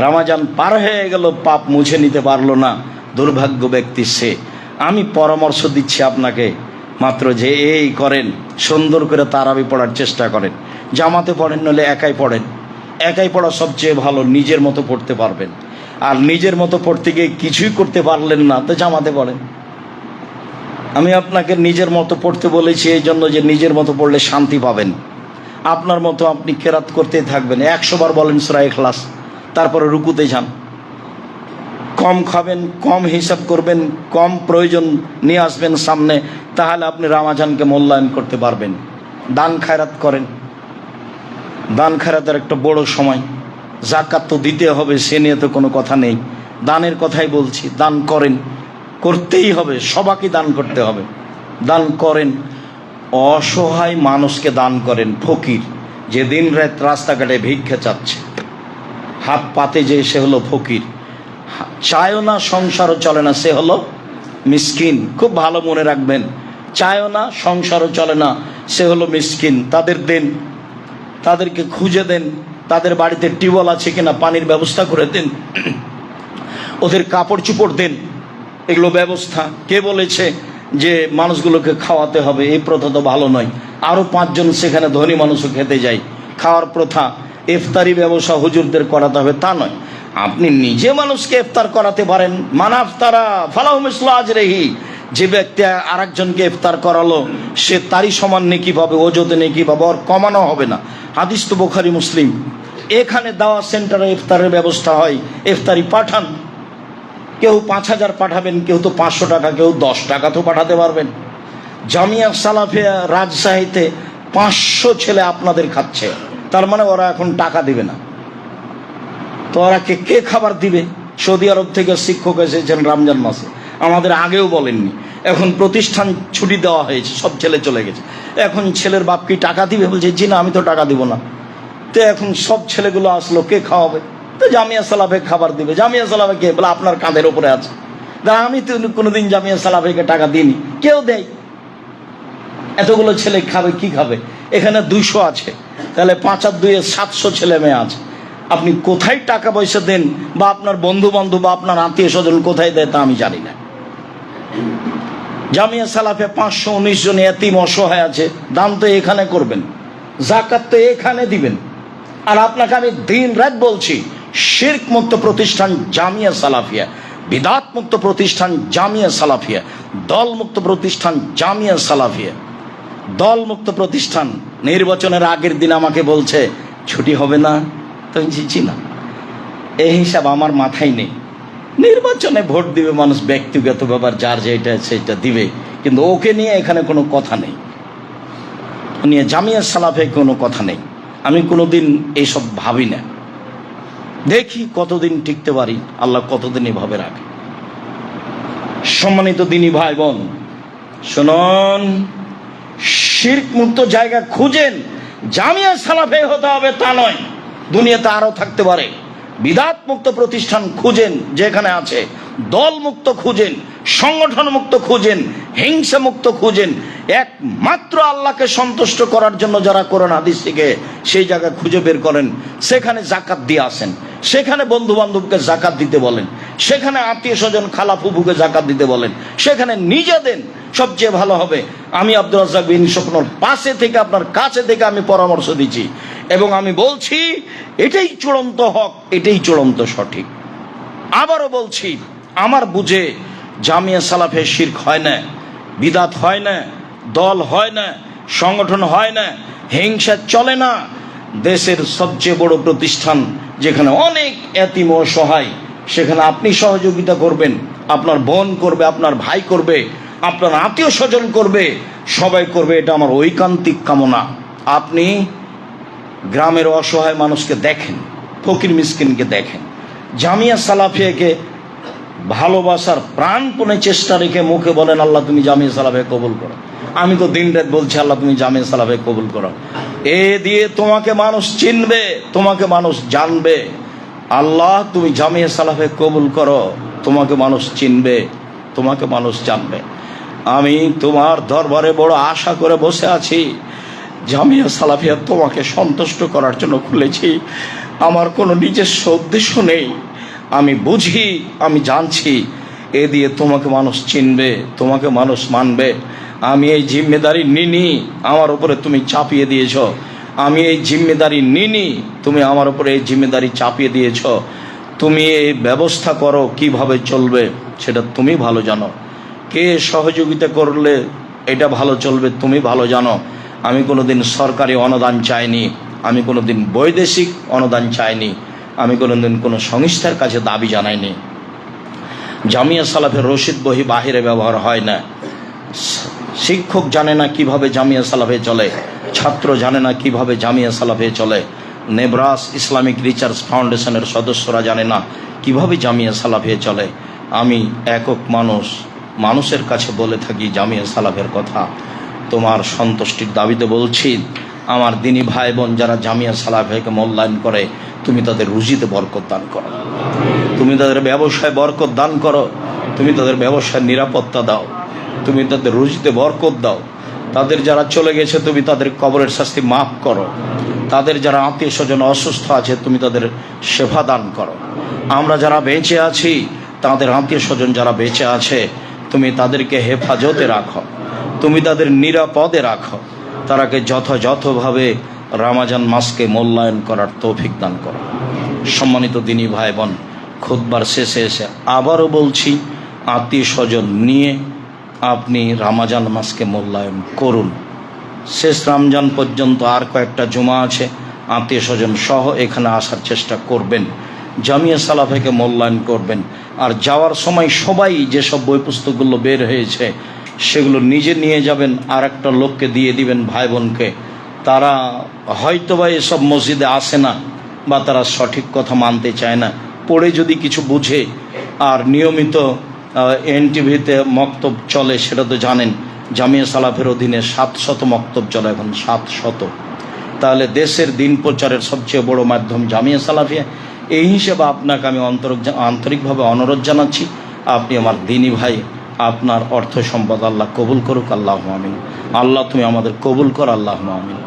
রমজান পার হয়ে গেল, পাপ মুছে নিতে পারলো না, দুর্ভাগ্য ব্যক্তি সে। আমি পরামর্শ দিচ্ছি আপনাকে মাত্র যে এই করেন, সুন্দর করে তারাবি পড়ার চেষ্টা করেন। জামাতে পড়েন, নলে একাই পড়েন। একাই পড়া সবচেয়ে ভালো, নিজের মতো পড়তে পারবেন। আর নিজের মতো পড়তে গিয়ে কিছুই করতে পারলেন না, তো জামাতে পড়েন। আমি আপনাকে নিজের মতো পড়তে বলেছি এই জন্য যে নিজের মতো পড়লে শান্তি পাবেন। আপনার মতো আপনি কেরাত করতেই থাকবেন, 100 বার বলেন সূরা ইখলাস, তারপরে রুকুতে যান। কম খাবেন, কম হিসাব করবেন, কম প্রয়োজন নিয়ে আসবেন সামনে, তাহলে আপনি রমজানকে মূল্যায়ন করতে পারবেন। দান খায়রাত করেন, দান খায়রাতের একটা বড় সময়। যাকাত তো দিতে হবে, সে নিয়ে তো কোনো কথা নেই, দানের কথাই বলছি। দান করেন, করতেই হবে, সবাইকে দান করতে হবে। দান করেন, অসহায় মানুষকে দান করেন। ফকির যে দিন রাত রাস্তাঘাটে ভিক্ষা চাচ্ছে, হাত পাতে যে, সে হলো ফকির। চায়ও না, সংসারও চলে না, সে হলো মিসকিন। খুব ভালো মনে রাখবেন, চায়ও না, সংসারও চলে না, সে হলো মিসকিন। তাদের দেন, তাদেরকে খুঁজে দেন, তাদের বাড়িতে টিউবওয়েল আছে কিনা পানির ব্যবস্থা করে দেন, ওদের কাপড় চোপড় দেন। এগুলো ব্যবস্থা। কে বলেছে যে মানুষগুলোকে খাওয়াতে হবে? এই প্রথা তো ভালো নয়। আরও 5 জন সেখানে ধনী মানুষও খেতে যায়, খাওয়ার প্রথা। ইফতারি ব্যবসা হুজুরদের করাতে হবে তা নয়, আপনি নিজে মানুষকে ইফতার করাতে পারেন। মানাফতারা ফালাহু মিসলু আজরিহি, যে ব্যক্তি আরেকজনকে ইফতার করালো সে তারই সমান নেকি পাবে, ওজতে নেকি পাবে, ওর কমানো হবে না। হাদিস তো বুখারী মুসলিম। এখানে দাওয়াত সেন্টারে ইফতারের ব্যবস্থা হয়, ইফতারি পাঠান। কেউ 5000 পাঠাবেন, কেউ তো 500 টাকা, কেউ 10 টাকা তো পাঠাতে পারবেন। জামিয়া সালাফিয়া রাজশাহীতে 500 ছেলে আপনাদের খাচ্ছে, তার মানে ওরা এখন টাকা দিবে না, তো ওরা কে খাবার দিবে? সৌদি আরব থেকে শিক্ষক এসেছেন রমজান মাসে, আমাদের আগেও বলেননি। এখন প্রতিষ্ঠান ছুটি দেওয়া হয়েছে, সব ছেলে চলে গেছে। এখন ছেলের বাপ কি টাকা দিবে? বলছে জি না, আমি তো টাকা দিব না। তো এখন সব ছেলেগুলো আসলো, কে খাওয়াবে? তো জামিয়া সালাফে খাবার দিবে। জামিয়া সালাফে কে? বলে আপনার কাঁধের ওপরে আছে। আমি তো কোনোদিন জামিয়া সালাফেকে টাকা দিইনি, কেউ দেয়। এতগুলো ছেলে খাবে, কি খাবে? এখানে 200 আছে, তাহলে 5 আর 2 700 ছেলে মেয়ে আছে। আপনি কোথায় টাকা পয়সা দেন, বা আপনার বন্ধু বান্ধব বা আপনার আত্মীয় স্বজন কোথায় দেয় তা আমি জানি না। জামিয়া সালাফে 519 জন এতিম অসহায় আছে, দান তো এখানে করবেন, যাকাত তো এখানে দিবেন। আর আপনাকে আমি দিন রাত বলছি, শিরক মুক্ত প্রতিষ্ঠান জামিয়া সালাফিয়া, বিদাত মুক্ত প্রতিষ্ঠান জামিয়া সালাফিয়া, দল মুক্ত প্রতিষ্ঠান জামিয়া সালাফিয়া। দল মুক্ত প্রতিষ্ঠান নির্বাচনের আগের দিন আমাকে বলছে ছুটি হবে না, তো জি না, এই হিসাব আমার মাথায় নেই। নির্বাচনে ভোট দিবে মানুষ, ব্যক্তিগত ব্যাপার, যার যেটা সেটা দিবে, কিন্তু ওকে নিয়ে এখানে কোনো কথা নেই। নিয়ে জামিয়া সালাফে কোনো কথা নেই। আমি কোনোদিন এইসব ভাবি না, দেখি কতদিন টিকতে পারি, আল্লাহ কতদিন এভাবে রাখে। সম্মানিত দিনী ভাই বোন, শুনুন, শিরক মুক্ত জায়গা খুঁজেন। জামিয়া সালাফে হতে হবে তা নয়, দুনিয়াতে আরো থাকতে পারে। বিদাত মুক্ত প্রতিষ্ঠান খুঁজেন যেখানে আছে, দল মুক্ত খুঁজেন, সংগঠন মুক্ত খুঁজেন, হিংসা মুক্ত খুঁজেন। একমাত্র আল্লাহকে সন্তুষ্ট করার জন্য যারা কোরআন হাদিস শিখে সেই জায়গা খুঁজে বের করেন, সেখানে জাকাত দিয়ে আসেন, সেখানে বন্ধু বান্ধবকে জাকাত দিতে বলেন, সেখানে আত্মীয় স্বজন খালা ফুফুকে জাকাত দিতে বলেন, সেখানে নিজে দেন, সবচেয়ে ভালো হবে। আমি আব্দুর রাজ্জাক বিন স্বপ্নর পাশে থেকে আপনার কাছে থেকে আমি পরামর্শ দিচ্ছি এবং আমি বলছি এটাই চূড়ান্ত হক, এটাই চূড়ান্ত সঠিক। আবারও বলছি, আমার বুঝে জামিয়া সালাফে শিরক হয় না, বিদাত হয় না, দল হয় না, সংগঠন হয় না, হিংসা চলে না। দেশের সবচেয়ে বড় প্রতিষ্ঠান যেখানে অনেক এতিম ও সহায়, সেখানে আপনি সহযোগিতা করবেন, আপনার বোন করবে, আপনার ভাই করবে, আপনার আত্মীয় স্বজন করবে, সবাই করবে, এটা আমার ঐকান্তিক কামনা। আপনি গ্রামের অসহায় মানুষকে দেখেন, ফকির মিসকিনকে দেখেন, জামিয়া সালাফিয়াকে ভালোবাসার প্রাণপণে চেষ্টা রেখে মুখে বলেন আল্লাহ তুমি জামিয়া সালাফে কবুল করো। আমি তো দিন রাত বলছি আল্লাহ তুমি জামিয়া সালাফে কবুল করো। এ দিয়ে তোমাকে মানুষ চিনবে, তোমাকে মানুষ জানবে। আল্লাহ তুমি জামিয়া সালাফে কবুল করো, তোমাকে মানুষ চিনবে, তোমাকে মানুষ জানবে। আমি তোমার দরবারে বড় আশা করে বসে আছি। জামিয়া সালাফিয়া তোমাকে সন্তুষ্ট করার জন্য খুলেছি, আমার কোনো নিজস্ব উদ্দেশ্য নেই। আমি বুঝি, আমি জানছি এ দিয়ে তোমাকে মানুষ চিনবে, তোমাকে মানুষ মানবে। আমি এই জিম্মেদারি নিনি, আমার উপরে তুমি চাপিয়ে দিয়েছ। আমি এই জিম্মেদারি নিনি, তুমি আমার উপরে এই জিম্মেদারি চাপিয়ে দিয়েছ। তুমি এই ব্যবস্থা করো কিভাবে চলবে, সেটা তুমি ভালো জানো। কে সহযোগিতা করলে এটা ভালো চলবে তুমি ভালো জানো। আমি কোনোদিন সরকারি অনুদান চাইনি, আমি কোনোদিন বৈদেশিক অনুদান চাইনি, আমি কোনোদিন কোনো সংস্থার কাছে দাবি জানাইনি। জামিয়া সালাফের রশিদ বহি বাহিরে ব্যবহার হয় না। শিক্ষক জানে না কিভাবে জামিয়া সালাফে চলে, ছাত্র জানে না কিভাবে জামিয়া সালাফে চলে, নেব্রাস ইসলামিক রিসার্চ ফাউন্ডেশনের সদস্যরা জানে না কিভাবে জামিয়া সালাফে চলে। আমি একক মানুষ, মানুষের কাছে বলে থাকি জামিয়া সালাফের কথা। তোমার সন্তুষ্টির দাবিতে বলছি, আমার দিনী ভাই বোন যারা জামিয়া সালাফেকে মূল্যায়ন করে, তুমি তাদের রুজিতে বরকত দান করো, তুমি তাদের ব্যবসায় বরকত দান করো, তুমি তাদের ব্যবসায় নিরাপত্তা দাও, তুমি তাদের রুজিতে বরকত দাও। তাদের যারা চলে গেছে তুমি তাদের কবরের শাস্তি মাফ করো, তাদের যারা আত্মীয় স্বজন অসুস্থ আছে তুমি তাদের সেবা দান করো। আমরা যারা বেঁচে আছি, তাদের আত্মীয় স্বজন যারা বেঁচে আছে, তুমি তাদেরকে হেফাজতে রাখো, তুমি তাদের নিরাপদে রাখো, তারাকে যথাযথভাবে রমজান মাসকে মূল্যায়ন করার তৌফিক দান করো। সম্মানিত দিনী ভাই বোন, খুতবার শেষে এসে আবারও বলছি, আত্মীয় স্বজন নিয়ে আপনি রমজান মাসকে মূল্যায়ন করুন। শেষ রমজান পর্যন্ত আর কয়েকটা জুমা আছে, আত্মীয় স্বজন সহ এখানে আসার চেষ্টা করবেন, জামিয়া সালাফেকে মূল্যায়ন করবেন। আর যাওয়ার সময় সবাই যেসব বই পুস্তকগুলো বের হয়েছে সেগুলো নিজে নিয়ে যাবেন, আর একটা লোককে দিয়ে দিবেন, ভাই বোনকে। তারা হয়তোবা এসব মসজিদে আসে না বা তারা সঠিক কথা মানতে চায় না, পড়ে যদি কিছু বুঝে। আর নিয়মিত এনটিভিতে মক্তব চলে, সেটা তো জানেন, জামিয়া সালাফের অধীনে 700 মক্তব চলে এখন, 700। তাহলে দেশের দিন প্রচারের সবচেয়ে বড় মাধ্যম জামিয়া সালাফিয়া। এই হিসেবে আপনাকে আমি আন্তরিকভাবে অনুরোধ জানাচ্ছি, আপনি আমার দিনী ভাই, আপনার অর্থ সম্পদ আল্লাহ কবুল করুক, আল্লাহুম্মা আমিন। আল্লাহ তুমি আমাদের কবুল কর, আল্লাহুম্মা আমিন।